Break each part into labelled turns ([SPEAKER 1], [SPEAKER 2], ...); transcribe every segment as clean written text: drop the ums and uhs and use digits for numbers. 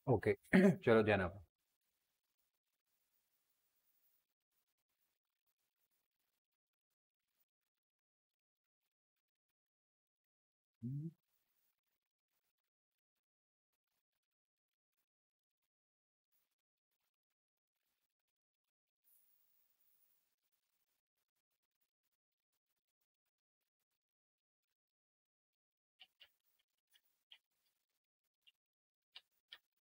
[SPEAKER 1] Okay ચલો ધ્યાન આપો.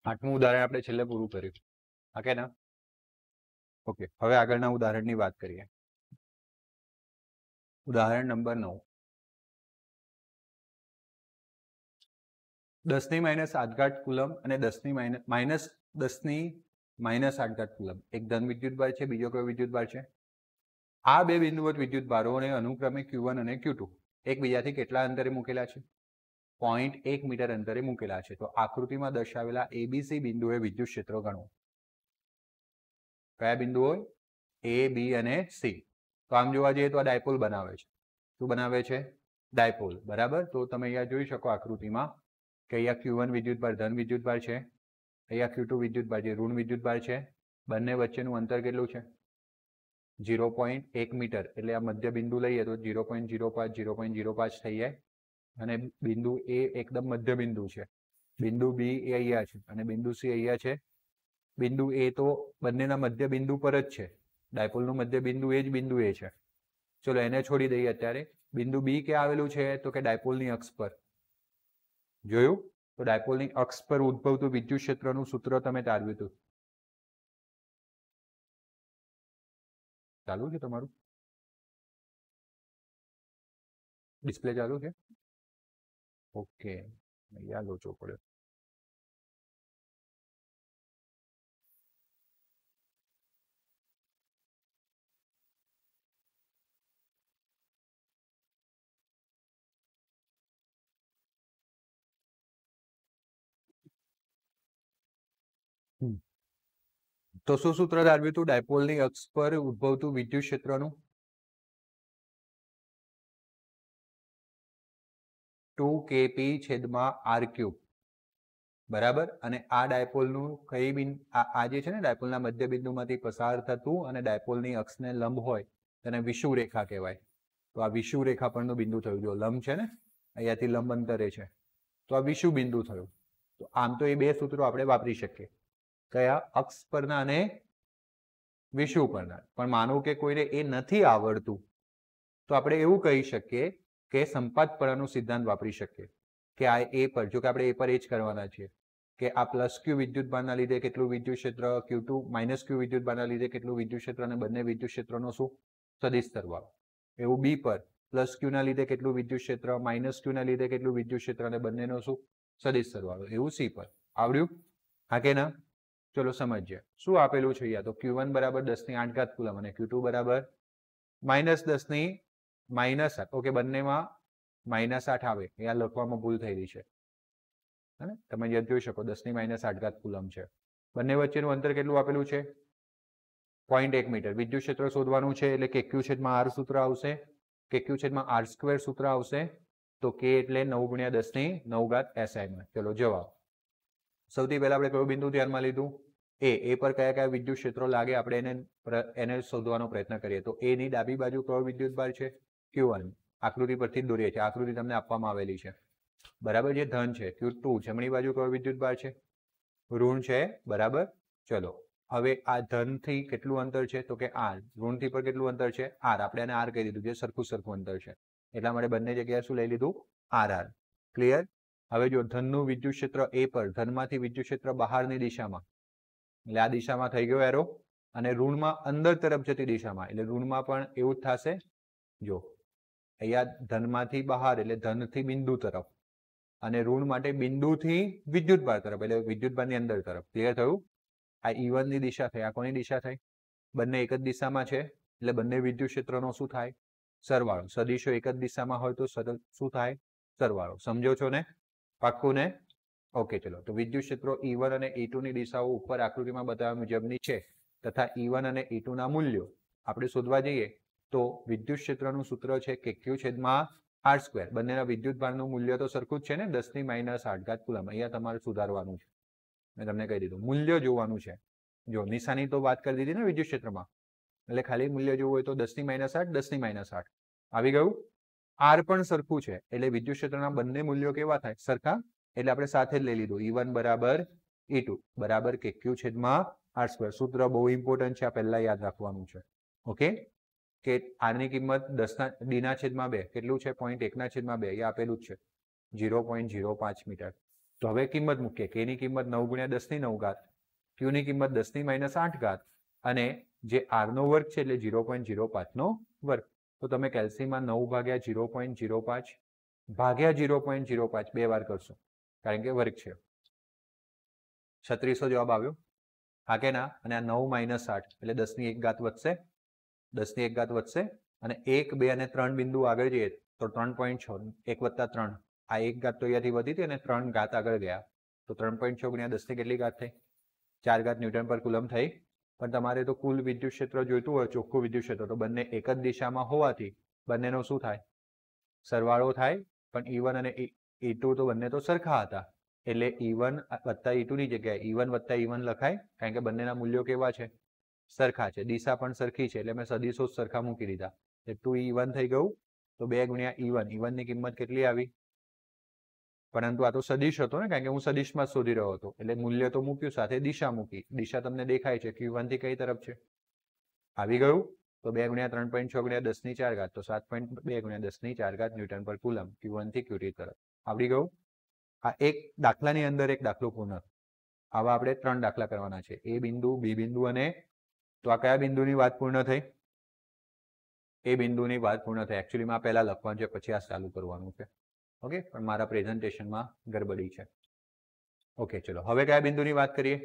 [SPEAKER 1] આઠમું ઉદાહરણ આપણે છેલ્લે પૂરું કર્યું. હા કે ના? ઓકે, હવે આગળના ઉદાહરણની વાત કરીએ. ઉદાહરણ નંબર 9. 10 ની માઇનસ આઠઘાત કુલમ અને 10 ની માઇનસ 10 ની માઇનસ આઠઘાત કુલમ એક ધન વિદ્યુત ભાર છે, બીજો કયો વિદ્યુત ભાર છે? આ બે બિંદુવત વિદ્યુત ભારોને અનુક્રમે Q1 અને Q2 એકબીજાથી કેટલા અંતરે મૂકેલા છે? 0.1 મીટર અંતરે મૂકેલા છે. તો આકૃતિમાં દર્શાવેલા ABC બિંદુએ વિદ્યુત ક્ષેત્ર ગણો. કયા બિંદુઓ? A, B અને C. તો આમ જોવા જઈએ તો આ ડાયપોલ બનાવે છે. શું બનાવે છે? ડાયપોલ. બરાબર. તો તમે અહીંયા જોઈ શકો આકૃતિમાં કે અહીંયા Q1 વિદ્યુત ભાર ધન વિદ્યુત ભાર છે, અહીંયા Q2 વિદ્યુત ભાર જે ઋણ વિદ્યુત ભાર છે. બંને વચ્ચેનું અંતર કેટલું છે? 0.1 મીટર. એટલે આ મધ્ય બિંદુ લઈએ તો 0.05 0.05 થઈ જાય. અને બિંદુ A એકદમ મધ્ય બિંદુ છે. બિંદુ B એ અહીંયા છે અને બિંદુ C અહીંયા છે. બિંદુ A તો બંનેના મધ્ય બિંદુ પર જ છે. ડાયપોલનું મધ્ય બિંદુ એ જ બિંદુ A છે. ચલો એને છોડી દઈએ અત્યારે. બિંદુ B ક્યાં આવેલું છે? તો કે ડાયપોલની અક્ષ પર. જોયું? તો ડાયપોલની અક્ષ પર ઉદ્ભવતું વિદ્યુત ક્ષેત્રનું સૂત્ર તમે તારવ્યું હતું. ચાલુ છે તમારું? ડિસ્પ્લે ચાલુ છે? ઓકે, યાદ ઓછો પડ્યો. તો શું સૂત્ર તારવ્યું હતું ડાયપોલની અક્ષ પર ઉદ્ભવતું વિદ્યુત ક્ષેત્રનું? 2kp/r³. બરાબર. અને આ ડાયપોલનું આ જે છે ને ડાયપોલના મધ્ય બિંદુમાંથી પસાર થતું અને ડાયપોલની અક્ષને લંબ હોય તેને વિષુવ રેખા કહેવાય. તો આ વિષુવ રેખા પરનું બિંદુ થયું. જો લંબ છે ને અહીંયાથી લંબ અંતરે છે, તો આ વિષુવ બિંદુ થયું. તો આમ તો એ બે સૂત્રો આપણે વાપરી શકીએ. કયા? અક્ષ પરના અને વિષુવ પરના. પણ માનો કે કોઈને એ નથી આવડતું તો આપણે એવું કહી શકીએ કે સંપાતપરાનો સિદ્ધાંત વાપરી શકીએ કે આ એ પર, જો કે આપણે એ પર એ જ કરવાના છીએ કે આ પ્લસ ક્યુ વિદ્યુત ભારના લીધે કેટલું વિદ્યુત ક્ષેત્ર, Q2 માઇનસ ક્યુ વિદ્યુત ભારના લીધે કેટલું વિદ્યુત ક્ષેત્ર અને બંને વિદ્યુત ક્ષેત્રનો શું? સદિશ સરવાળો. એવું બી પર પ્લસ ક્યુ ના લીધે કેટલું વિદ્યુત ક્ષેત્ર, માઇનસ ક્યુ ના લીધે કેટલું વિદ્યુત ક્ષેત્ર અને બંનેનો શું? સદિશ સરવાળો. એવું સી પર. આવડ્યું? હા કે ના? ચલો સમજીએ શું આપેલું છે અહીંયા. તો Q1 બરાબર 10 ની 8 ઘાત કુલમ અને Q2 બરાબર -10 ની -8. ઓકે, બંનેમાં -8 આવે. અહીંયા લખવામાં ભૂલ થયેલી છે. તમે જોઈ શકો 10 ની -8 ઘાત કુલમ છે. બંને વચ્ચેનું અંતર કેટલું આપેલું છે? 0.1 મીટર. વિદ્યુત ક્ષેત્ર શોધવાનું છે એટલે KQ/R સૂત્ર આવશે. KQ/R² સૂત્ર આવશે. તો K એટલે 9 × 10⁹ SI. ચલો જવાબ. સૌથી પહેલા આપણે કયું બિંદુ ધ્યાનમાં લીધું? એ પર કયા કયા વિદ્યુત ક્ષેત્રો લાગે આપણે એને શોધવાનો પ્રયત્ન કરીએ. તો એ ની ડાબી બાજુ કયો વિદ્યુત ભાર છે? Q1. આકૃતિ પરથી જ દોરીએ છીએ. આકૃતિ તમને આપવામાં આવેલી છે. બરાબર. જે ધન છે Q2. જમણી બાજુ કયો વિદ્યુત ભાર છે? ઋણ છે. બરાબર. ચલો હવે આ ધનથી કેટલું અંતર છે? તો કે R. ઋણથી પર કેટલું અંતર છે? R. આપણે એને R કહી દીધું, જે સરખું અંતર છે. એટલા માટે બંને જગ્યાએ શું લઈ લીધું? RR. ક્લિયર? હવે જો ધનનું વિદ્યુત ક્ષેત્ર એ પર, ધનમાંથી વિદ્યુત ક્ષેત્ર બહારની દિશામાં, એટલે આ દિશામાં થઈ ગયો એરો, અને ઋણમાં અંદર તરફ જતી દિશામાં, એટલે ઋણમાં પણ એવું જ થશે. જો અહીંયા ધનમાંથી બહાર એટલે ધનથી બિંદુ તરફ, અને ઋણ માટે બિંદુથી વિદ્યુત ભાર તરફ એટલે વિદ્યુત ભારની અંદર તરફ. ક્લિયર થયું? આ E1 ની દિશા થઈ. આ કોની દિશા થઈ? બંને એક જ દિશામાં છે એટલે બંને વિદ્યુત ક્ષેત્રનો શું થાય? સરવાળો. સદિશો એક જ દિશામાં હોય તો શું થાય? સરવાળો. સમજો છો ને? પાક્કું ને? ઓકે, ચલો. તો વિદ્યુત ક્ષેત્રો E1 અને E2 ની દિશાઓ ઉપર આકૃતિમાં બતાવ્યા મુજબની છે, તથા E1 અને E2 ના મૂલ્યો આપણે શોધવા જઈએ તો વિદ્યુત ક્ષેત્રનું સૂત્ર છે KQ/R². બંનેના વિદ્યુત ભારનું મૂલ્ય તો સરખું જ છે ને, 10 ની -8 ઘાત કુલમ. અહીંયા તમારે સુધારવાનું છે. મેં તમને કહી દીધું. મૂલ્ય જોવાનું છે. જો નિશાની તો વાત કરી દીધી ને વિદ્યુત ક્ષેત્રમાં, એટલે ખાલી મૂલ્ય જોવું હોય તો 10⁻8 10⁻8 આવી ગયું. આર પણ સરખું છે એટલે વિદ્યુત ક્ષેત્રના બંને મૂલ્યો કેવા થાય? સરખા. એટલે આપણે સાથે જ લઈ લીધું E1 બરાબર E2 બરાબર KQ છેદમાં R². સૂત્ર બહુ ઇમ્પોર્ટન્ટ છે, આ પહેલા યાદ રાખવાનું છે. ઓકે, કે આર ની કિંમત 10 D ના છેદમાં 2 કેટલું છે? 0.1 ના છેદમાં 2 એ આપેલું જ છે 0.05 મીટર. તો હવે કિંમત મૂકીએ. કે ની કિંમત 9 × 10⁹ ઘાત, ક્યુ ની કિંમત 10⁻8 ઘાત અને જે આર નો વર્ગ છે એટલે 0.05 નો વર્ગ. તો તમે કેલ્સીમાં 9 ભાગ્યા 0.05 ભાગ્યા 0.05 બે વાર કરશો કારણ કે વર્ગ છે. 3600 જવાબ આવ્યો. હા કે ના? અને આ 9 - 8 એટલે 10⁻1 ઘાત વધશે, 10⁻1 ઘાત વધશે અને 1 2 અને 3 બિંદુ આગળ જઈએ તો 3.6 1 + 3 આ 1 ઘાત તો અહીંયાથી વધી હતી અને 3 ઘાત આગળ ગયા તો 3.6 × 10 ની કેટલી ઘાત થઈ? 4 ઘાત ન્યૂટન પર કુલમ થઈ. પણ તમારે તો કુલ વિદ્યુત ક્ષેત્ર જોઈતું હોય, ચોખ્ખું વિદ્યુત ક્ષેત્ર, તો બંને એક જ દિશામાં હોવાથી બંનેનો શું થાય? સરવાળો થાય. પણ E1 અને E2 તો બંને તો સરખા હતા એટલે E1 + E2 ની જગ્યાએ E1 + E1 લખાય કારણ કે બંનેના મૂલ્યો કેવા છે? સરખા છે. દિશા પણ સરખી છે એટલે મેં સદિશો સરખા મૂકી દીધા. 2E1 થઈ ગયું. તો 2 × E1, E1 ની કિંમત કેટલી આવી? પરંતુ આ તો સદિશ હતો ને, કારણ કે હું સદિશમાં શોધી રહ્યો હતો એટલે મૂલ્ય તો મૂક્યું, સાથે દિશા મૂકી. દિશા તમને દેખાય છે Q1 થી કઈ તરફ છે? આવી ગયું. તો 2 × 3.6 × 10⁴ ઘાત તો 7.2 × 10⁴ ઘાત ન્યૂટન પર કુલમ Q1 થી Q2 તરફ. આવડી ગયું. આ એક દાખલાની અંદર એક દાખલો પૂર્ણ. આવા આપણે 3 દાખલા કરવાના છે. એ બિંદુ, બી બિંદુ અને તો આ કયા બિંદુની વાત પૂર્ણ થઈ? એ બિંદુની વાત પૂર્ણ થઈ. એકચ્યુઅલીમાં આ પહેલા લખવાનું છે પછી આ ચાલુ કરવાનું છે. ઓકે, પણ મારા પ્રેઝન્ટેશનમાં ગડબડી છે. ઓકે, ચલો હવે કયા બિંદુની વાત કરીએ?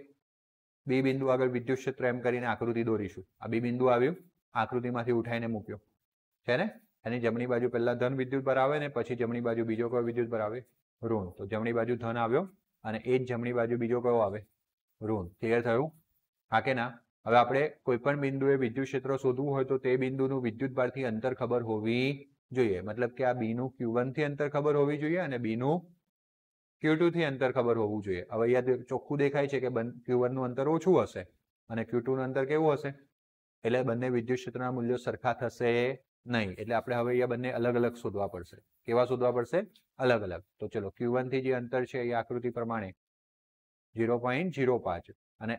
[SPEAKER 1] બી બિંદુ આગળ વિદ્યુત ક્ષેત્ર એમ કરીને આકૃતિ દોરીશું. આ બી બિંદુ આવ્યું, આકૃતિમાંથી ઉઠાઈને મૂક્યો છે ને. એની જમણી બાજુ પહેલા ધન વિદ્યુત ભાર આવે ને પછી જમણી બાજુ બીજો કયો વિદ્યુત ભાર આવે? ઋણ. તો જમણી બાજુ ધન આવ્યો અને એ જ જમણી બાજુ બીજો કયો આવે? ઋણ. ક્લિયર થયું? હા કે ના? હવે આપણે કોઈ પણ બિંદુએ વિદ્યુત ક્ષેત્ર શોધવું હોય તો તે બિંદુનું વિદ્યુત ભારથી અંતર ખબર હોવી જોઈએ. મતલબ કે આ બી નું Q1 થી અંતર ખબર હોવી જોઈએ અને બી નું Q2 થી અંતર ખબર હોવું જોઈએ. હવે અહીંયા ચોખ્ખું દેખાય છે કે Q1 નું અંતર ઓછું હશે અને Q2 નું અંતર કેવું હશે? એટલે બંને વિદ્યુત ક્ષેત્રના મૂલ્યો સરખા થશે નહીં. એટલે આપણે હવે અહીંયા બંને અલગ અલગ શોધવા પડશે. કેવા શોધવા પડશે? અલગ અલગ. તો ચલો Q1 થી જે અંતર છે એ આકૃતિ પ્રમાણે 0.05 અને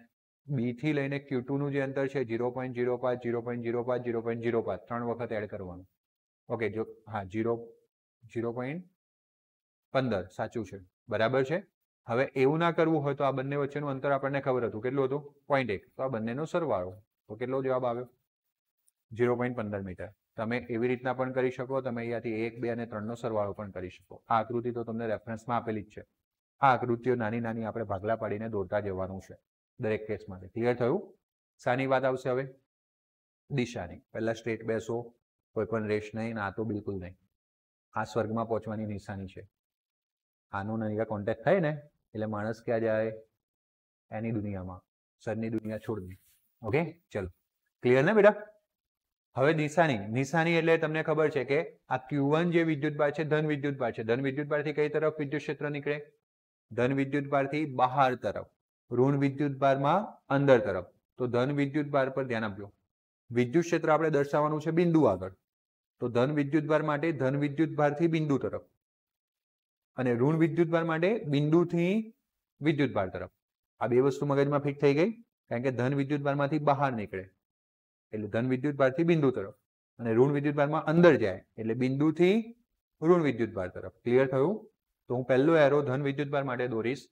[SPEAKER 1] બી થી લઈને Q2 નું જે અંતર છે 0.05 0.05 0.05 3 વખત એડ કરવાનું. ઓકે, જો હા 0.15 સાચું છે, બરાબર છે. હવે એવું ના કરવું હોય તો આ બંને વચ્ચેનું અંતર આપણને ખબર હતું કેટલું હતું? 0.1. તો આ બંનેનો સરવાળો તો કેટલો જવાબ આવ્યો? 0.15 મીટર. તમે એવી રીતના પણ કરી શકો, તમે અહીંયાથી 1 2 અને 3 નો સરવાળો પણ કરી શકો. આ આકૃતિ તો તમને રેફરન્સમાં આપેલી જ છે. આ આકૃતિઓ નાની નાની આપણે ભાગલા પાડીને દોરતા જવાનું છે દરેક કેસ માટે. ક્લિયર થયું? શાની વાત આવશે હવે? દિશાની. પહેલા સ્ટ્રેટ બેસો, કોઈ પણ રેસ નહીં, ના તો બિલકુલ નહીં. આ સ્વર્ગમાં પહોંચવાની નિશાની છે. આનો નહીં કોન્ટેક્ટ થાય ને એટલે માણસ ક્યાં જાય? એની દુનિયામાં, સરની દુનિયા છોડી. ઓકે, ચલો ક્લિયર ને બેટા? હવે નિશાની એટલે તમને ખબર છે કે આ Q1 જે વિદ્યુત ભાર છે ધન વિદ્યુત ભાર છે. ધન વિદ્યુત ભારથી કઈ તરફ વિદ્યુત ક્ષેત્ર નીકળે? ધન વિદ્યુત ભારથી બહાર તરફ. ઋણ વિદ્યુત ભારમાં અંદર તરફ. તો ધન વિદ્યુત ભાર પર ધ્યાન આપજો. વિદ્યુત ક્ષેત્ર આપણે દર્શાવવાનું છે બિંદુ આગળ. તો ધન વિદ્યુત ભાર માટે ધન વિદ્યુત ભારથી બિંદુ તરફ અને ઋણ વિદ્યુત ભાર માટે બિંદુથી વિદ્યુત ભાર તરફ. આ બે વસ્તુ મગજમાં ફિટ થઈ ગઈ કારણ કે ધન વિદ્યુત ભારમાંથી બહાર નીકળે એટલે ધન વિદ્યુત ભારથી બિંદુ તરફ અને ઋણ વિદ્યુત ભારમાં અંદર જાય એટલે બિંદુથી ઋણ વિદ્યુત ભાર તરફ. ક્લિયર થયું? તો હું પહેલો એરો ધન વિદ્યુત ભાર માટે દોરીશ.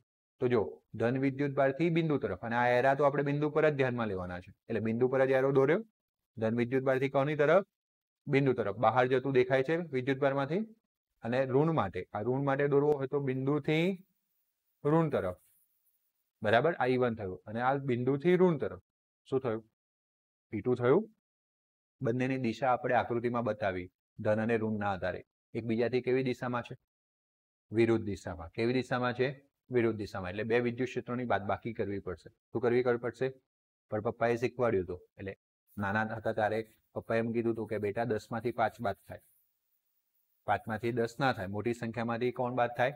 [SPEAKER 1] તો જો ધન વિદ્યુત ભારથી બિંદુ તરફ અને આ એરા તો આપણે બિંદુ પર જ ધ્યાનમાં લેવાના છે એટલે બિંદુ પર જ એરો દોર્યો. ધન વિદ્યુત ભારથી કોની તરફ? બિંદુ તરફ. બહાર જતું દેખાય છે વિદ્યુત ભારમાંથી. અને ઋણ માટે, આ ઋણ માટે દોરવો હોય તો બિંદુથી ઋણ તરફ. બરાબર? આ E1 થયું અને આ બિંદુથી ઋણ તરફ શું થયું? E2 થયું. બંનેની દિશા આપણે આકૃતિમાં બતાવી ધન અને ઋણના આધારે. એકબીજાથી કેવી દિશામાં છે? વિરુદ્ધ દિશામાં. કેવી દિશામાં છે? વિરુદ્ધ દિશામાં. એટલે બે વિદ્યુત ક્ષેત્રોની બાદબાકી કરવી પડશે. શું કરવી પડશે? પણ પપ્પાએ શીખવાડ્યું હતું. એટલે નાના હતા ત્યારે પપ્પાએ એમ કીધું હતું કે બેટા 10 માંથી 5 બાદ થાય, 5 માંથી 10 ના થાય. મોટી સંખ્યામાંથી કોણ બાદ થાય?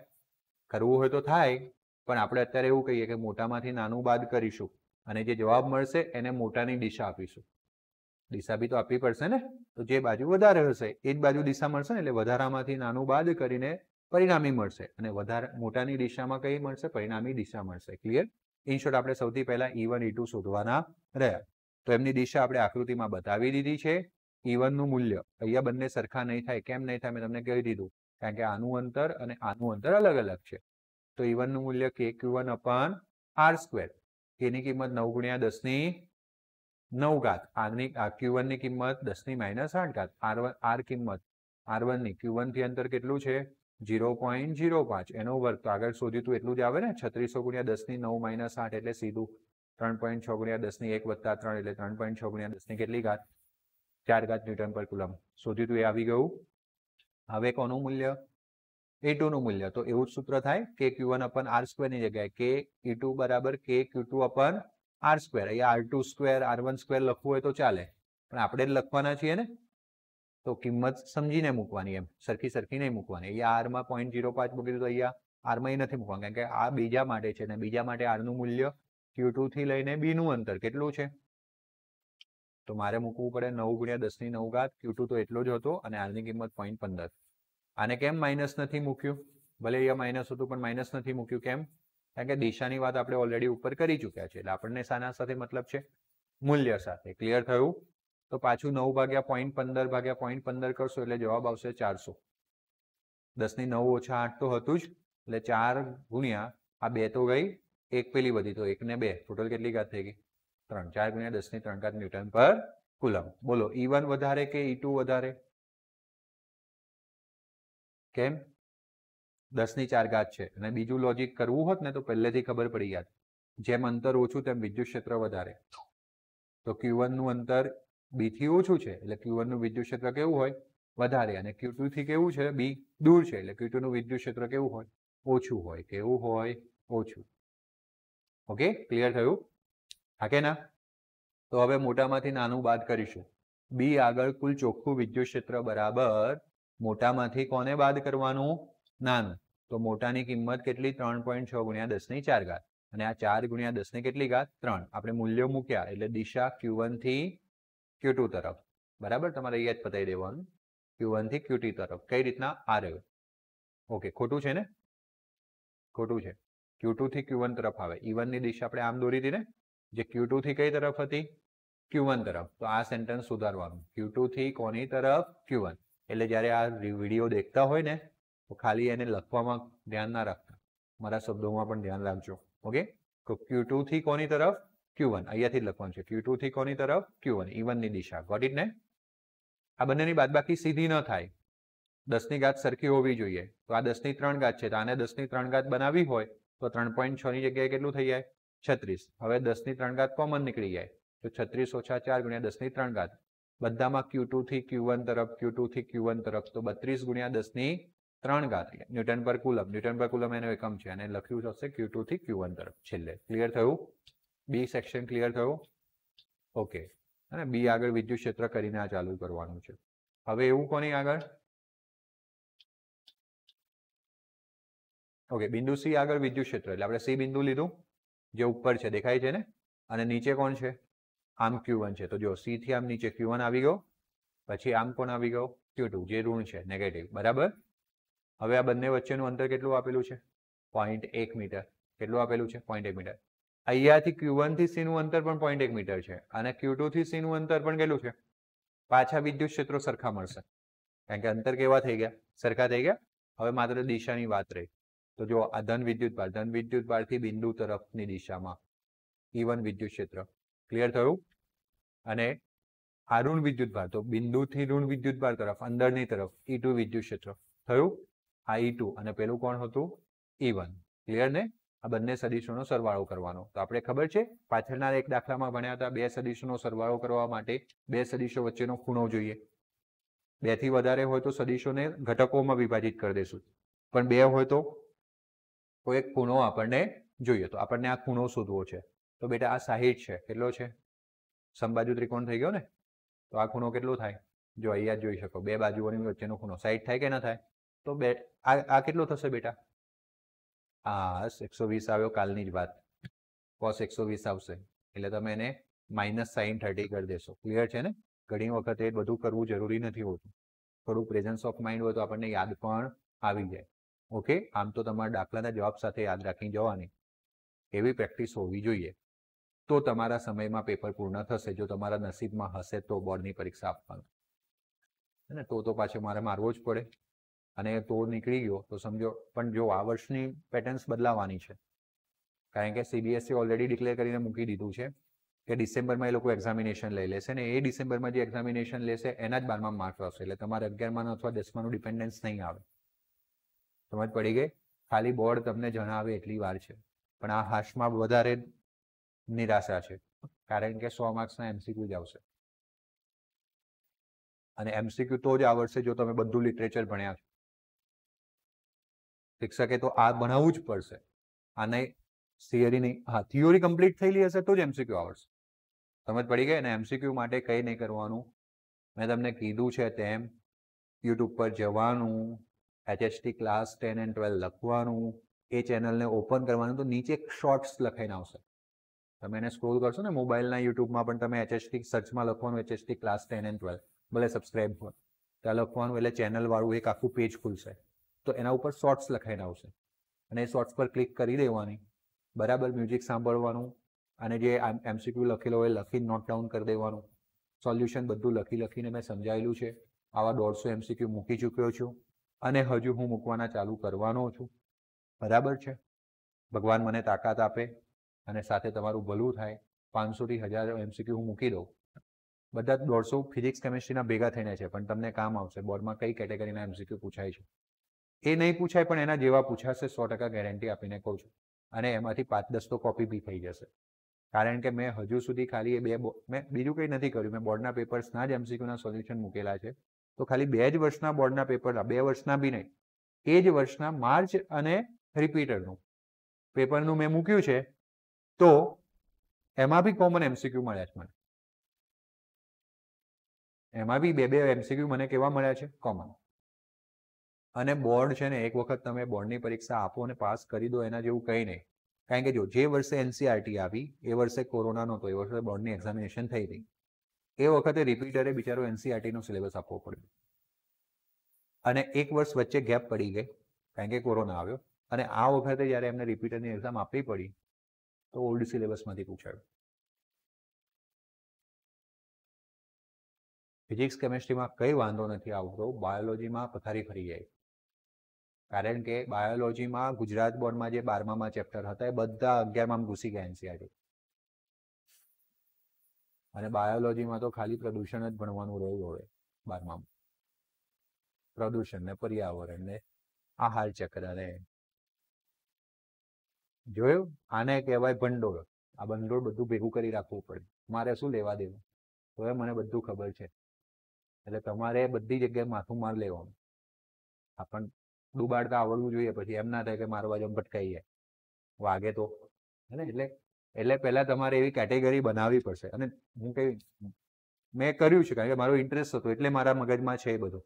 [SPEAKER 1] કરવું હોય તો થાય પણ આપણે અત્યારે એવું કહીએ કે મોટામાંથી નાનું બાદ કરીશું અને જે જવાબ મળશે એને મોટાની દિશા આપીશું. દિશા બી તો આપવી પડશે ને, તો જે બાજુ વધારે હશે એ જ બાજુ દિશા મળશે ને, એટલે વધારામાંથી નાનું બાદ કરીને પરિણામી મળશે અને વધારે મોટાની દિશામાં કઈ મળશે? પરિણામી દિશા મળશે. ક્લિયર? ઇન શોર્ટ આપણે સૌથી પહેલા E1 E2 શોધવાના રહ્યા. તો એમની દિશા આપણે આકૃતિમાં બતાવી દીધી છે. E1 નું મૂલ્ય અહીંયા બંને સરખા નહીં થાય. કેમ નહીં થાય? મેં તમને કહી દીધું, કારણ કે આનું અંતર અને આનું અંતર અલગ અલગ છે. તો E1 નું મૂલ્ય KQ1 અપન R². એની કિંમત 9 ગુણ્યા 10 ની 9 ઘાત. Q1 ની કિંમત 10 ની -8 ઘાત. R કિંમત R1 ની Q1 થી અંતર કેટલું છે? 0.05. એનો વર્ગ. તો આગળ શોધ્યું હતું એટલું જ આવે ને. 3600 ગુણ્યા 10 ની 9 - 8 એટલે સીધું 3.6 ગુણ્યા 10 ની 1 વત્તા 3 એટલે 3.6 ગુણ્યા 10 ની કેટલી ઘાત? 4 ઘાત ન્યૂટન પર કુલમ. શોધ્યું હતું એ આવી ગયું. હવે કોનું મૂલ્ય? E2 નું મૂલ્ય. તો એવું જ સૂત્ર થાય KQ1 અપન R² ની જગ્યાએ KE2 બરાબર KQ2 અપન R². અહીંયા R2² R1² લખવું હોય તો ચાલે, પણ આપણે જ લખવાના છીએ ને, તો કિંમત સમજીને મૂકવાની, એમ સરખી નહીં મૂકવાની. અહીંયા R માં 0.05 મૂકી દીધું, અહીંયા R માં નથી મૂકવાનું, કારણ કે આ બીજા માટે છે અને બીજા માટે R નું મૂલ્ય Q2 થી લઈને B નું અંતર કેટલું છે? તો મારે મૂકવું પડે 9 ગુણ્યા 10 ની 9 ઘાત. Q2 તો એટલો જ હતો અને R ની કિંમત 0.15. આને કેમ માઇનસ નથી મૂક્યું? ભલે અહીંયા માઇનસ હતું પણ માઇનસ નથી મૂક્યું. કેમ? કારણ કે દિશાની વાત આપણે ઓલરેડી ઉપર કરી ચૂક્યા છે, એટલે આપણને શાના સાથે મતલબ છે? મૂલ્ય સાથે. ક્લિયર થયું? તો પાછું 9 ભાગ્યા 0.15 ભાગ્યા 0.15 કરશો એટલે જવાબ આવશે 400. 10 ની 9 ઓછા 8 તો હતું જ, એટલે 4 ગુણ્યા આ 2 તો ગઈ, એક પેલી વધી, તો 1 ને 2 ટોટલ કેટલી ઘાત થઈ ગઈ? 3. 4 ગુણ્યા 10 ની 3 ઘાત ન્યૂટન પર કુલમ. બોલો E1 વધારે કે E2 વધારે? કેમ? 10 ની 4 ઘાત છે અને બીજું લોજિક કરવું હોત ને તો પહેલેથી ખબર પડી જાત. જેમ અંતર ઓછું તેમ વિદ્યુત ક્ષેત્ર વધારે. તો Q1 નું અંતર B થી ઓછું છે એટલે Q1 નું વિદ્યુત ક્ષેત્ર કેવું હોય? વધારે. અને Q2 થી કેવું છે? B દૂર છે એટલે Q2 નું વિદ્યુત ક્ષેત્ર કેવું હોય? ઓછું હોય. કેવું હોય? ઓછું. ઓકે, ક્લિયર થયું? હા કે ના? તો હવે મોટામાંથી નાનું બાદ કરીશું. B આગળ કુલ ચોખ્ખું વિદ્યુત ક્ષેત્ર બરાબર મોટામાંથી કોને બાદ કરવાનું? નાનું. તો મોટાની કિંમત કેટલી? 3.6 ગુણ્યા 10 ની 4 ઘાત. અને આ 4 ગુણ્યા 10 ની કેટલી ઘાત? 3. આપણે મૂલ્યો મૂક્યા એટલે દિશા Q1 થી Q2 તરફ. બરાબર? તમારે અહીંયા જ પતાવી દેવાનું. Q1 થી Q2 તરફ. કઈ રીતના? આ રહ્યું. ઓકે, ખોટું છે ને? ખોટું છે. Q2 થી Q1 તરફ આવે. E1 ની દિશા આપણે આમ દોરી હતી ને, જે Q2 થી કઈ તરફ હતી? Q1 તરફ. તો આ સેન્ટેન્સ સુધારવાનું. Q2 થી કોની તરફ? Q1. એટલે જ્યારે આ વિડીયો દેખતા હોય ને તો ખાલી એને લખવામાં ધ્યાન ના રાખતા, મારા શબ્દોમાં પણ ધ્યાન રાખજો. ઓકે, તો Q2 થી કોની તરફ? Q1. અહીંયાથી જ લખવાનું છે. Q2 થી કોની તરફ? Q1. E1 ની દિશા. ગોટ ઇટ ને? આ બંનેની બાદબાકી સીધી ન થાય. 10 ની ઘાત સરખી હોવી જોઈએ. તો આ 10 ની 3 ઘાત છે, તો આને 10 ની 3 ઘાત બનાવી હોય તો 3.6 ની જગ્યાએ કેટલું થઈ જાય? 36. હવે 10 ની 3 ઘાત કોમન નીકળી જાય, તો 36 ઓછા 4 ગુણ્યા 10 ની 3 ઘાત. બધામાં Q2 થી Q1 તરફ, Q2 થી Q1 તરફ, તો 32 ગુણ્યા 10 ની 3 ઘાત ન્યૂટન પર કુલમ. ન્યૂટન પર કુલમ એનો એકમ છે અને લખ્યું હશે Q2 થી Q1 તરફ છેલ્લે. ક્લિયર થયું? B સેક્શન ક્લિયર થયું? ઓકે. અને B આગળ વિદ્યુત ક્ષેત્ર કરીને આ ચાલુ કરવાનું છે. હવે એવું કોની આગળ? ઓકે, બિંદુ C આગળ વિદ્યુત ક્ષેત્ર. એટલે આપણે C બિંદુ લીધું જે ઉપર છે, દેખાય છે ને? અને નીચે કોણ છે? આમ Q1 છે. તો જો C થી આમ નીચે Q1 આવી ગયો, પછી આમ કોણ આવી ગયો? Q2, જે ઋણ છે, નેગેટિવ. બરાબર? હવે આ બંને વચ્ચેનું અંતર કેટલું આપેલું છે? 0.1 મીટર. કેટલું આપેલું છે? 0.1 મીટર. અહીંયાથી Q1 થી C નું અંતર પણ 0.1 મીટર છે અને Q2 થી C નું અંતર પણ કેટલું છે? પાછા વિદ્યુત ક્ષેત્રો સરખા મળશે, કારણ કે અંતર કેવા થઈ ગયા? સરખા થઈ ગયા. હવે માત્ર દિશાની વાત રહી. તો જો આ ધન વિદ્યુત ભારથી બિંદુ તરફની દિશામાં E1 વિદ્યુત ક્ષેત્ર. ક્લિયર થયું? અને આ ઋણ વિદ્યુત ભાર, તો બિંદુથી ઋણ વિદ્યુત ભાર તરફ, અંદરની તરફ E2 વિદ્યુત ક્ષેત્ર. થયું? આ E2 અને પેલું કોણ હતું? E1. ક્લિયર ને? આ બંને સદિશોનો સરવાળો કરવાનો. તો આપણે ખબર છે પાછળના એક દાખલામાં ભણ્યા હતા, બે સદિશોનો સરવાળો કરવા માટે બે સદિશો વચ્ચેનો ખૂણો જોઈએ. 2 થી વધારે હોય તો સદિશોને ઘટકોમાં વિભાજિત કરી દઈશું, પણ 2 હોય તો એક ખૂણો આપણને જોઈએ. તો આપણને આ ખૂણો શોધવો છે. તો બેટા આ 60 છે. કેટલો છે? સમબાજુ ત્રિકોણ થઈ ગયો ને? તો આ ખૂણો કેટલો થાય? જો અહીંયા જોઈ શકો, બે બાજુઓની વચ્ચેનો ખૂણો 60 થાય કે ના થાય? તો આ કેટલો થશે બેટા? 120 આવ્યો, કાલની જ વાત. cos 120 આવશે એટલે તમે એને -sin30 કરી દેશો. ક્લિયર છે ને? ઘણી વખત એ બધું કરવું જરૂરી નથી હોતું. થોડું પ્રેઝન્સ ઓફ માઇન્ડ હોય તો આપણને યાદ પણ આવી જાય. ઓકે, આમ તો તમારા દાખલાના જવાબ સાથે યાદ રાખી જવાની એવી પ્રેક્ટિસ હોવી જોઈએ. તો તમારા સમયમાં પેપર પૂર્ણ થશે. જો તમારા નસીબમાં હશે તો બોર્ડની પરીક્ષા આપવાનું. ને તો પાછો મારે મારવો જ પડે, અને તો નીકળી ગયો તો સમજો. પણ જો આ વર્ષની પેટર્ન્સ બદલાવાની છે, કારણ કે CBSE ઓલરેડી ડિક્લેર કરીને મૂકી દીધું છે કે ડિસેમ્બરમાં એ લોકો એક્ઝામિનેશન લઈ લેશે, ને એ ડિસેમ્બરમાં જે એક્ઝામિનેશન લેશે એના જ 12માં માર્ક્સ આવશે. એટલે તમારે 11માં અથવા 10માનું ડિપેન્ડન્સ નહીં આવે. સમજ પડી ગઈ? ખાલી બોર્ડ તમને જણાવે એટલી વાર છે. પણ આ હાશમાં વધારે નિરાશા છે, કારણ કે 100 માર્ક્સના MCQ જ આવશે. અને MCQ તો જ આવડશે જો તમે બધું લિટરેચર ભણ્યા છો. શિક્ષકે તો આ ભણાવવું જ પડશે. આને થિયરી નહીં. હા, થિયોરી કમ્પ્લીટ થયેલી હશે તો જ MCQ આવડશે. સમજ પડી ગઈ? અને MCQ માટે કંઈ નહીં કરવાનું. મેં તમને કીધું છે તેમ યુટ્યુબ પર જવાનું, HHT ક્લાસ 10 અને 12 લખવાનું, એ ચેનલને ઓપન કરવાનું, તો નીચે શોર્ટ્સ લખાઈને આવશે. તમે એને સ્ક્રોલ કરશો ને મોબાઈલના યુટ્યુબમાં પણ, તમે HHT સર્ચમાં લખવાનું HHT ક્લાસ 10 અને 12, ભલે સબસ્ક્રાઈબ હોય ત્યાં લખવાનું, એટલે ચેનલવાળું એક આખું પેજ ખુલશે. તો એના ઉપર શોર્ટ્સ લખાઈને આવશે, અને એ શોર્ટ્સ પર ક્લિક કરી દેવાની. બરાબર, મ્યુઝિક સાંભળવાનું, અને જે MCQ લખેલો હોય લખીને નોટ ડાઉન કરી દેવાનું. સોલ્યુશન બધું લખીને મેં સમજાયેલું છે. આવા 150 MCQ મૂકી ચૂક્યો છું, અને હજુ હું મૂકવાના ચાલુ કરવાનો છું. બરાબર છે? ભગવાન મને તાકાત આપે અને સાથે તમારું ભલું થાય. 500 થી 1000 MCQ હું મૂકી દઉં. બધા 150 ફિઝિક્સ કેમિસ્ટ્રીના ભેગા થઈને છે, પણ તમને કામ આવશે. બોર્ડમાં કઈ કેટેગરીના MCQ પૂછાય છે એ નહીં પૂછાય, પણ એના જેવા પૂછાશે 100% ગેરંટી આપીને કહું છું. અને એમાંથી 5-10 તો કોપી બી થઈ જશે, કારણ કે મેં હજુ સુધી ખાલી મેં બીજું કંઈ નથી કર્યું. મેં બોર્ડના પેપર્સના જ MCQના સોલ્યુશન મૂકેલા છે. તો ખાલી 2 જ વર્ષના બોર્ડના પેપરના, 2 વર્ષના બી નહીં, એ જ વર્ષના માર્ચ અને રિપીટરનું પેપરનું મેં મૂક્યું છે. તો એમાં બી કોમન MCQ મળ્યા છે મને. એમાં બી 2 MCQ મને કેવા મળ્યા છે? કોમન. અને બોર્ડ છે ને, એક વખત તમે બોર્ડની પરીક્ષા આપો અને પાસ કરી દો, એના જેવું કંઈ નહીં. કારણ કે જો જે વર્ષે NCERT આવી એ વર્ષે કોરોના નહોતો, એ વર્ષે બોર્ડની એક્ઝામિનેશન થઈ હતી. એ વખતે રિપીટરે બિચારો NCERTનો સિલેબસ આપવો પડ્યો, અને એક વર્ષ વચ્ચે ગેપ પડી ગઈ કારણ કે કોરોના આવ્યો. અને આ વખતે જ્યારે એમને રિપીટરની એક્ઝામ આપવી પડી તો ઓલ્ડ સિલેબસમાંથી પૂછાયું. ફિઝિક્સ કેમિસ્ટ્રીમાં કંઈ વાંધો નથી આવતો, બાયોલોજીમાં પથારી ફરી જાય. કારણ કે બાયોલોજીમાં ગુજરાત બોર્ડમાં જે 12મામાં ચેપ્ટર હતા એ બધા 11મામાં ઘૂસી ગયા NCERT. અને બાયોલોજીમાં તો ખાલી પ્રદૂષણ જ ભણવાનું રહ્યું હવે 12મામાં. પ્રદૂષણ ને પર્યાવરણ ને આહાર ચક્ર ને, જોયું? આને કહેવાય ભંડોળ. આ ભંડોળ બધું ભેગું કરી રાખવું પડે. મારે શું લેવા દેવું? હવે મને બધું ખબર છે, એટલે તમારે બધી જગ્યાએ માથું માર લેવાનું. આપણને ડૂબાડતા આવડવું જોઈએ, પછી એમ ના થાય કે મારવા જેમ ભટકાઈ જાય, વાગે તો. એટલે પહેલા તમારે એવી કેટેગરી બનાવવી પડશે. અને હું કઈ મેં કર્યું છે કારણ કે મારો ઇન્ટરેસ્ટ હતો, એટલે મારા મગજમાં છે એ બધું.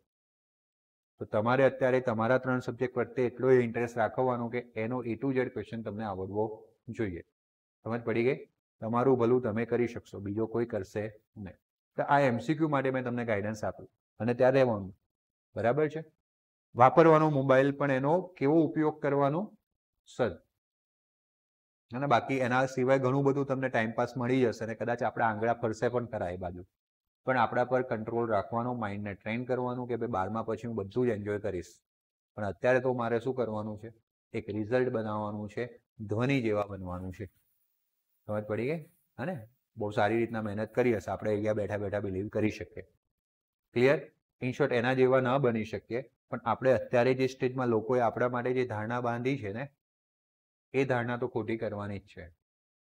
[SPEAKER 1] તો તમારે અત્યારે તમારા 3 સબ્જેક્ટ પ્રત્યે એટલો ઇન્ટરેસ્ટ રાખવાનો કે એનો A to Z ક્વેશ્ચન તમને આવડવો જોઈએ. સમજ પડી ગઈ? તમારું ભલું તમે કરી શકશો, બીજો કોઈ કરશે નહીં. તો આ MCQ માટે મેં તમને ગાઈડન્સ આપ્યું, અને ત્યાં રહેવાનું. બરાબર છે? વાપરવાનો મોબાઈલ, પણ એનો કેવો ઉપયોગ કરવાનો સદ. અને બાકી એના સિવાય ઘણું બધું તમને ટાઈમપાસ મળી જશે, અને કદાચ આપણા આંગળા ફરશે પણ ખરા એ બાજુ. પણ આપણા પર કંટ્રોલ રાખવાનો, માઇન્ડને ટ્રેન કરવાનું કે ભાઈ 12મા પછી હું બધું જ એન્જોય કરીશ. પણ અત્યારે તો મારે શું કરવાનું છે? એક રિઝલ્ટ બનાવવાનું છે, ધ્વનિ જેવા બનવાનું છે. સમજ પડી ગઈ? હા ને? બહુ સારી રીતના મહેનત કરી હશે, આપણે અહીંયા બેઠા બેઠા બિલીવ કરી શકીએ. ક્લિયર? ઇન શોર્ટ, એના જેવા ન બની શકીએ, પણ આપણે અત્યારે જે સ્ટેજમાં લોકોએ આપણા માટે જે ધારણા બાંધી છે ને, એ ધારણા તો ખોટી કરવાની જ છે.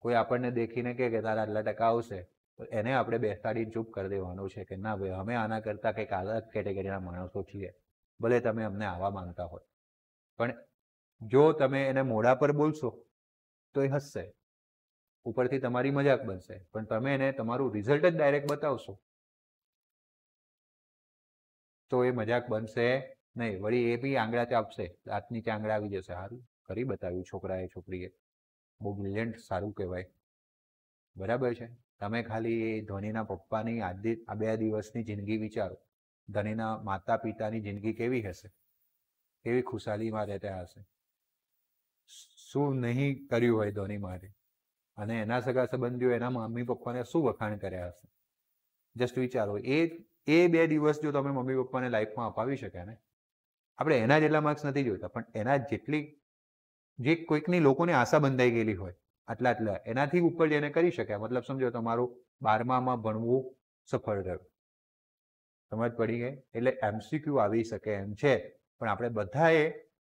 [SPEAKER 1] કોઈ આપણને દેખીને કે તારા આટલા ટકા આવશે, તો એને આપણે બેસાડીને ચૂપ કરી દેવાનું છે કે ના ભાઈ, અમે આના કરતાં કંઈક અલગ કેટેગરીના માણસો છીએ, ભલે તમે અમને આવા માનતા હોય. પણ જો તમે એને મોઢા પર બોલશો તો એ હસશે, ઉપરથી તમારી મજાક બનશે. પણ તમે એને તમારું રિઝલ્ટ જ ડાયરેક્ટ બતાવશો તો એ મજાક બનશે નહીં. વળી એ બી આંગળા ચાપશે, દાંત નીચે આંગળા આવી જશે. સારું, કરી બતાવ્યું છોકરાએ છોકરીએ. બહુ બ્રિલિયન્ટ, સારું કહેવાય. બરાબર છે. તમે ખાલી ધોનીના પપ્પાની આ 2 દિવસની જિંદગી વિચારો. ધોનીના માતા પિતાની જિંદગી કેવી હશે, કેવી ખુશાલીમાં રહેતા હશે, શું નહીં કર્યું હોય ધોની માટે, અને એના સગા સંબંધીઓ એના મમ્મી પપ્પાને શું વખાણ કર્યા હશે. જસ્ટ વિચારો. એ 2 દિવસ જો તમે મમ્મી પપ્પાને લાઈફમાં અપાવી શકે ને, આપણે એના જેટલા માર્ક્સ નથી જોઈતા, પણ એના જેટલી જે કોઈકની લોકોને આશા બંધાઈ ગયેલી હોય આટલા એનાથી ઉપર જઈને કરી શક્યા. મતલબ સમજો તમારું 12માં ભણવું સફળ રહ્યું. સમજ પડી ગઈ? એટલે MCQ આવી શકે એમ છે, પણ આપણે બધાએ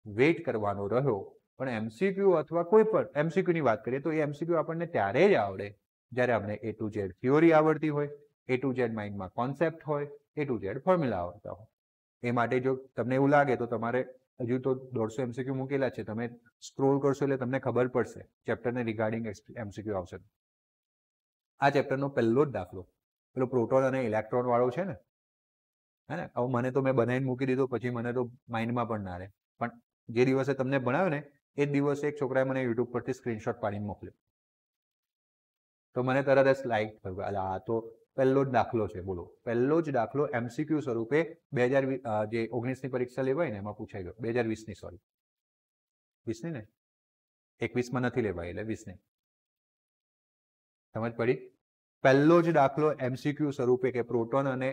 [SPEAKER 1] વેઇટ કરવાનો રહ્યો. પણ MCQ અથવા કોઈ પણ MCQ ની વાત કરીએ તો એ MCQ આપણને ત્યારે જ આવડે જ્યારે આપણે A to Z થિયોરી આવડતી હોય, A to Z માઇન્ડમાં કોન્સેપ્ટ હોય, A to Z ફોર્મ્યુલા આવડતા હોય. એ માટે જો તમને એવું લાગે તો તમારે હજુ તો 150 MCQ મૂકેલા છે, તમે સ્ક્રોલ કરશો એટલે તમને ખબર પડશે ચેપ્ટરને રિગાર્ડિંગ MCQ આવશે. આ ચેપ્ટરનો પહેલો જ દાખલો પેલો પ્રોટોન અને ઇલેક્ટ્રોન વાળો છે ને, હે ને. હવે મને તો મેં બનાવીને મૂકી દીધો, પછી મને તો માઇન્ડમાં પણ ના રહે. પણ જે દિવસે તમને ભણાવ્યો ને એ જ દિવસે એક છોકરાએ મને યુટ્યુબ પરથી સ્ક્રીનશોટ પાડીને મોકલ્યો, તો મને તરત જ લાઈક થયું, આ તો પહેલો જ દાખલો છે. બોલો, પહેલો જ દાખલો MCQ સ્વરૂપે 2019ની પરીક્ષા લેવાય ને એમાં પૂછાઈ ગયો. 2020ની, સોરી, 20ની ને, 21માં નથી લેવાય, એટલે 20ની. સમજ પડી? પહેલો જ દાખલો MCQ સ્વરૂપે કે પ્રોટોન અને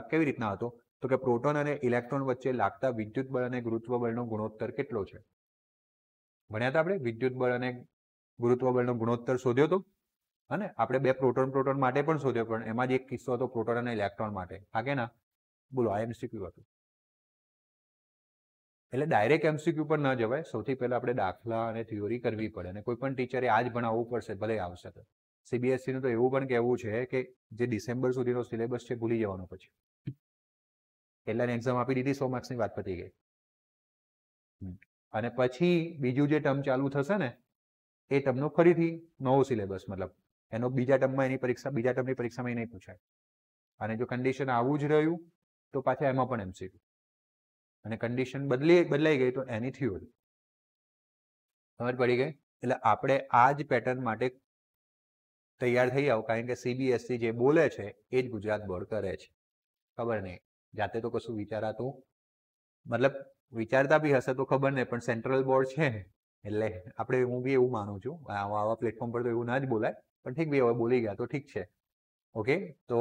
[SPEAKER 1] કેવી રીતના હતો તો કે પ્રોટોન અને ઇલેક્ટ્રોન વચ્ચે લાગતા વિદ્યુત બળ અને ગુરુત્વ બળનો ગુણોત્તર કેટલો છે. ભણ્યા હતા આપણે વિદ્યુત બળ અને ગુરુત્વ બળનો ગુણોત્તર શોધ્યો હતો, અને આપણે 2 પ્રોટોન માટે પણ શોધ્યો, પણ એમાં જ એક કિસ્સો હતો પ્રોટોન અને ઇલેક્ટ્રોન માટે. હા કે ના? બોલો, આ MCQ હતું. એટલે ડાયરેક્ટ MCQ પર ન જવાય. સૌથી પહેલા આપણે દાખલા અને થિયોરી કરવી પડે, અને કોઈ પણ ટીચરે આ જ ભણાવવું પડશે, ભલે આવશે તો. CBSE નું તો એવું પણ કહેવું છે કે જે ડિસેમ્બર સુધીનો સિલેબસ છે ભૂલી જવાનો પછી. કેટલાની એક્ઝામ આપી દીધી, 100 માર્ક્સની વાત પતી ગઈ. અને પછી બીજું જે ટર્મ ચાલુ થશે ને એ ટર્મનો ફરીથી નવો સિલેબસ, મતલબ એનો બીજા ટર્મની પરીક્ષામાં એ નહીં પૂછાય. અને જો કન્ડિશન આવું જ રહ્યું તો પાછા એમાં પણ MCQ, અને કન્ડિશન બદલાઈ ગઈ તો એની થિયોરી. સમજ પડી ગઈ? એટલે આપણે આ જ પેટર્ન માટે તૈયાર થઈ જાવ, કારણ કે CBSE જે બોલે છે એ જ ગુજરાત બોર્ડ કરે છે. ખબર નહીં, જાતે તો કશું વિચારાતું, મતલબ વિચારતા બી હશે તો ખબર નહીં, પણ સેન્ટ્રલ બોર્ડ છે એટલે હું બી એવું માનું છું. આવા પ્લેટફોર્મ પર તો એવું ના જ બોલાય, પણ ઠીક બી હવે બોલી ગયા તો ઠીક છે. ઓકે, તો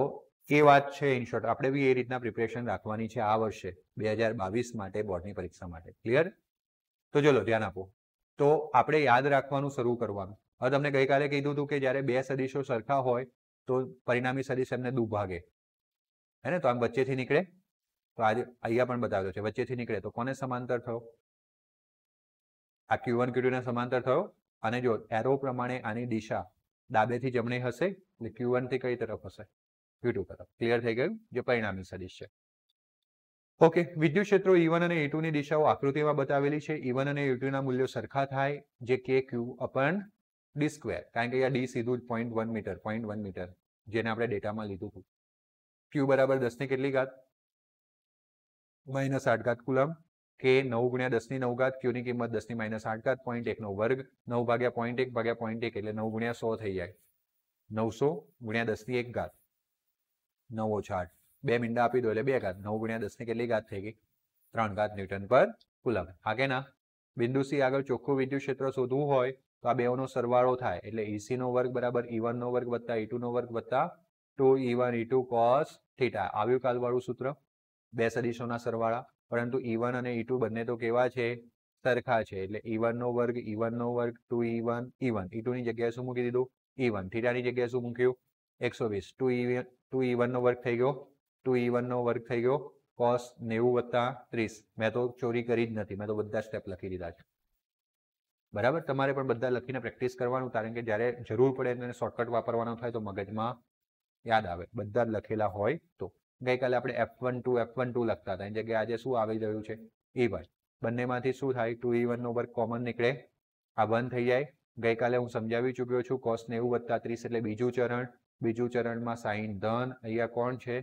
[SPEAKER 1] એ વાત છે. ઇન શોર્ટ આપણે બી એ રીતના પ્રિપેરેશન રાખવાની છે આ વર્ષે 2022 માટે બોર્ડની પરીક્ષા માટે. ક્લિયર? તો ચલો ધ્યાન આપો. તો આપણે યાદ રાખવાનું શરૂ કરવાનું. હવે તમને ગઈકાલે કીધું હતું કે જ્યારે 2 સદિશો સરખા હોય તો પરિણામી સદિશ એમને દુભાગે, હે ને. તો આમ વચ્ચેથી નીકળે, તો આજે અહીંયા પણ બતાવ્યો છે, વચ્ચેથી નીકળે તો કોને સમાંતર થયો? આ Q1 Q2 ને સમાંતર થયો. અને જો એરો પ્રમાણે આની દિશા ડાબેથી જમણે હશે એટલે Q1 થી કઈ તરફ હશે? Q2 તરફ. ક્લિયર થઈ ગયું? જે પરિણામી સદિશ છે. ઓકે, વિદ્યુત ક્ષેત્રો E1 અને E2 ની દિશાઓ આકૃતિમાં બતાવેલી છે. E1 અને E2 ના મૂલ્યો સરખા થાય જે KQ/d², કારણ કે અહીંયા d સીધું જ 0.1 મીટર, જેને આપણે ડેટામાં લીધું હતું. Q બરાબર 10 ની કેટલી ઘાત? -8 ઘાત કુલમ. K 9 × 10 ની 9 ઘાત, Q ની કિંમત 10 ની -8 ઘાત, 0.1 નો વર્ગ, 9 ભાગ્યા 0.1 ભાગ્યા 0.1 એટલે 9 × 100 થઈ જાય. 900 × 10 ની 1 ઘાત, 9 - 8, 2 મીંડા આપી દો એટલે 2 ઘાત. 9 × 10 ની કેટલી ઘાત થઈ ગઈ? 3 ઘાત ન્યૂટન પર કુલમ. હા કે ના? બિંદુ C આગળ ચોખ્ખું વિદ્યુત ક્ષેત્ર શોધવું હોય તો આ બેઓનો સરવાળો થાય, એટલે EC નો વર્ગ બરાબર E1 નો વર્ગ વત્તા E2 નો વર્ગ વત્તા 2E1 E2 cos θ. આવ્યું કાલવાળું સૂત્ર, 2 સદિશોના સરવાળા. પરંતુ E1 અને E2 બંને તો કેવા છે? સરખા છે. એટલે E1 નો વર્ગ E1 નો વર્ગ 2E1 E1. E2 ની જગ્યાએ શું મૂકી દીધું? E1. θની જગ્યાએ શું મૂક્યું? 120. 2E1 નો વર્ગ થઈ ગયો, 2E1 નો વર્ગ થઈ ગયો cos 90 + 30. મેં તો ચોરી કરી જ નથી, મેં તો બધા સ્ટેપ લખી દીધા છે. બરાબર? તમારે પણ બધા લખીને પ્રેક્ટિસ કરવાનું, કારણ કે જ્યારે જરૂર પડે એને શોર્ટકટ વાપરવાનો થાય તો મગજમાં યાદ આવે. બધા જ લખેલા હોય તો. ગઈકાલે આપણે F12 લખતા હતા, એની જગ્યાએ આજે શું આવી રહ્યું છે? E1. બંનેમાંથી શું થાય? 2E1 નો વર્ગ કોમન નીકળે, આ 1 થઈ જાય. ગઈકાલે હું સમજાવી ચૂક્યો છું, cos 90 + 30 એટલે બીજું ચરણ. બીજું ચરણમાં સાઈન ધન, અહીંયા કોણ છે?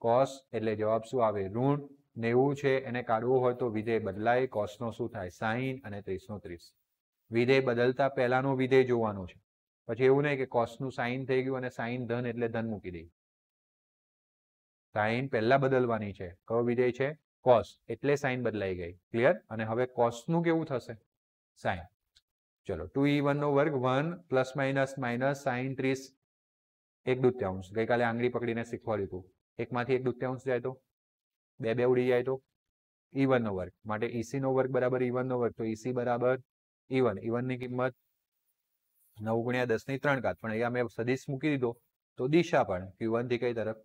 [SPEAKER 1] cos, એટલે જવાબ શું આવે? ઋણ. 90 છે એને કાઢવું હોય તો વિધેય બદલાય, cos નો શું થાય? સાઈન, અને 30 નો 30. વિધેય બદલતા પહેલાનું વિધેય જોવાનું છે. પછી એવું નહીં કે કોસનું સાઇન થઈ ગયું અને સાઇન ધન એટલે ધન મૂકી દઈ. સાઇન પહેલા બદલવાની છે. કયો વિધેય છે? કોસ, એટલે સાઇન બદલાઈ ગઈ. ક્લિયર? અને હવે કોસનું કેવું થશે? સાઇન. ચલો 2e1 નો વર્ગ 1 પ્લસ માઇનસ માઇનસ સાઇન 30 1/2. ગઈકાલે આંગળી પકડીને શીખવાડ્યું હતું. એકમાંથી 1/2 જાય તો 2 ઉડી જાય તો e1 નો વર્ગ. માટે ec નો વર્ગ બરાબર e1 નો વર્ગ. તો ec બરાબર e1. e1 ની કિંમત 9 ગુણ્યા 10 ની 3 ઘાત. પણ અહીંયા મેં સદિશ મૂકી દીધો તો દિશા પણ q1 થી કઈ તરફ?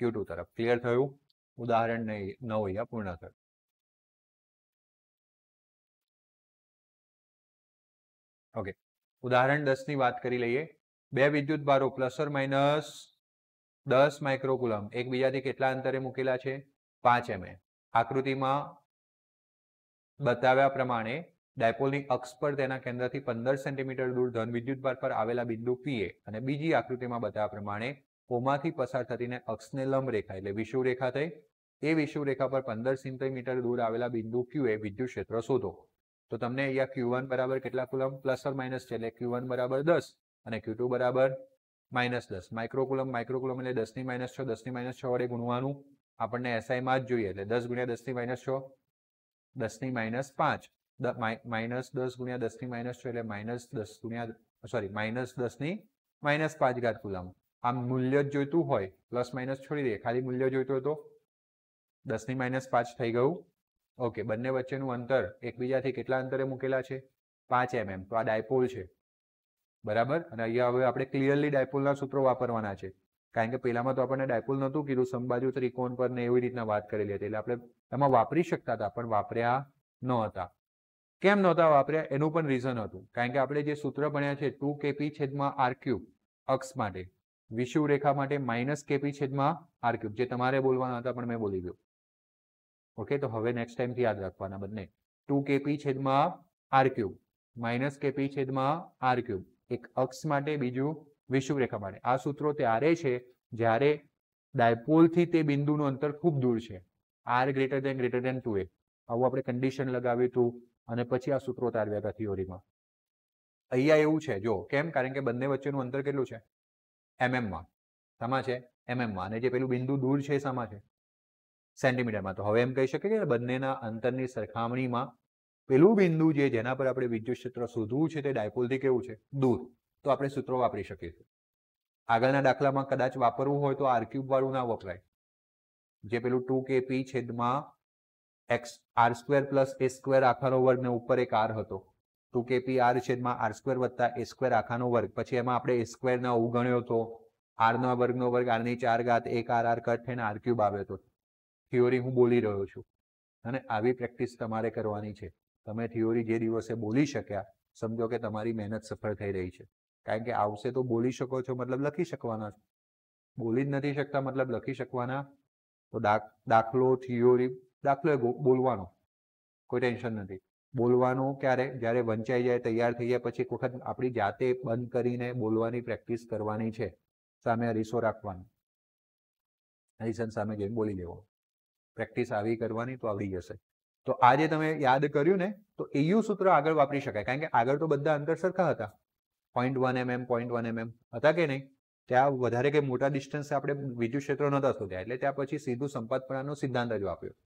[SPEAKER 1] q2 તરફ. ક્લિયર થયું? ઉદાહરણ 9 અહીંયા પૂર્ણ થયું. ઓકે, ઉદાહરણ 10 ની વાત કરી લઈએ. બે વિદ્યુત ભારો પ્લસ ઓર માઇનસ 10 માઇક્રોકુલમ એકબીજાથી કેટલા અંતરે મૂકેલા છે? 5 mm. આકૃતિમાં બતાવ્યા પ્રમાણે ડાયપોલની અક્ષ પર તેના કેન્દ્રથી 15 સેન્ટીમીટર દૂર ધન વિદ્યુતભાર પર આવેલા બિંદુ P એ અને બીજી આકૃતિમાં બતાવ્યા પ્રમાણે ઓમાંથી પસાર થતીને અક્ષને લંબ રેખા એટલે વિષુવ રેખા થઈ. એ વિષુવ રેખા પર 15 સેન્ટીમીટર દૂર આવેલા બિંદુ Q એ વિદ્યુત ક્ષેત્ર શોધો. તો તમને અહીંયા Q1 બરાબર કેટલા કુલમ? પ્લસ ઓર માઇનસ છે એટલે Q1 બરાબર 10 અને Q2 બરાબર -10. માઇક્રોકુલમ એટલે 10 ની -6 10 ની -6 વડે ગુણવાનું. આપણને SI માં જ જોઈએ એટલે 10 ગુણ્યા 10 ની -6 10 ની -5 -10 ગુણ્યા 10 ની -6 એટલે -10 ગુણ્યા સોરી -10 ની -5 ઘાત કુલમ. આમ મૂલ્ય જ જોઈતું હોય પ્લસ માઇનસ છોડી દઈએ, ખાલી મૂલ્ય જોઈતું હોય તો 10 ની -5 થઈ ગયું. ઓકે, બંને વચ્ચેનું અંતર એકબીજાથી કેટલા અંતરે મૂકેલા છે? 5 mm. તો આ ડાયપોલ છે બરાબર. અને અહીંયા હવે આપણે ક્લિયરલી ડાયપોલના સૂત્રો વાપરવાના છે. કારણ કે પહેલામાં તો આપણને ડાયપોલ નહોતું કીધું, સમબાજુ ત્રિકોણ પર ને એવી રીતના વાત કરેલી હતી એટલે આપણે એમાં વાપરી શકતા હતા પણ વાપર્યા ન હતા. કેમ નહોતા વાપર્યા એનું પણ રીઝન હતું. કારણ કે આપણે જે સૂત્ર ભણ્યા છે 2kp છેદમાં r³ અક્ષ માટે, વિષુવ રેખા માટે -kp છેદમાં r³, જે તમારે બોલવાના હતા પણ મેં બોલી ગયો. ઓકે, તો હવે નેક્સ્ટ ટાઈમથી યાદ રાખવાના બંને. 2kp છેદમાં r³ -kp છેદમાં r³, એક અક્ષ માટે બીજું વિષુવ રેખા માટે. આ સૂત્રો ત્યારે છે જ્યારે ડાયપોલથી તે બિંદુનું અંતર ખૂબ દૂર છે, r > 2a. આવું આપણે કન્ડિશન લગાવ્યું હતું અને પછી આ સૂત્રો તારવ્યા હતા થિયોરીમાં. અહીંયા એવું છે જો કેમ? કારણ કે બંને વચ્ચેનું અંતર કેટલું છે? mm માં. શામાં છે? mm માં. અને જે પેલું બિંદુ દૂર છે એ શામાં છે? સેન્ટીમીટરમાં. તો હવે એમ કહી શકીએ કે બંનેના અંતરની સરખામણીમાં પેલું બિંદુ જેના પર આપણે વિદ્યુત ક્ષેત્ર શોધવું છે તે ડાયપોલથી કેવું છે? દૂર. તો આપણે સૂત્રો વાપરી શકીએ છીએ. આગળના દાખલામાં કદાચ વાપરવું હોય તો r³ વાળું ના વપરાય. જે પેલું 2kp છેદમાં r² + a² આખાનો વર્ગ ને ઉપર એક r હતો. 2kp r છેદમાં r² + a² આખાનો વર્ગ. પછી એમાં આપણે a² ના અવગણ્યો હતો, r ના વર્ગનો વર્ગ r ની 4 ઘાત, એક r કટ થઈને r³ આવ્યો હતો. થિયોરી હું બોલી રહ્યો છું અને આવી પ્રેક્ટિસ તમારે કરવાની છે. તમે થિયોરી જે દિવસે બોલી શક્યા સમજો કે તમારી મહેનત સફળ થઈ રહી છે. કારણ કે આવશે તો બોલી શકો છો મતલબ લખી શકવાના છો. બોલી જ નથી શકતા મતલબ લખી શકવાના. તો દાખલો થિયોરી, દાખલો બોલવાનો કોઈ ટેન્શન નથી. બોલવાનું ક્યારે? જ્યારે વંચાઈ જાય, તૈયાર થઈ જાય પછી એક વખત આપણી જાતે બંધ કરીને બોલવાની પ્રેક્ટિસ કરવાની છે. સામે અરીસો રાખવાનો, અરીસા સામે જઈને બોલી લેવો. પ્રેક્ટિસ આવી કરવાની તો આવડી જશે. તો આ જે તમે યાદ કર્યું ને તો EU સૂત્ર આગળ વાપરી શકાય. કારણ કે આગળ તો બધા અંતર સરખા હતા, 0.1 mm 0.1 mm હતા કે નહીં? ત્યાં વધારે કંઈ મોટા ડિસ્ટન્સ આપણે વિદ્યુત ક્ષેત્ર નહોતા શોધ્યા એટલે ત્યાં પછી સીધું સંપાતપણાનો સિદ્ધાંત જ વાપર્યો.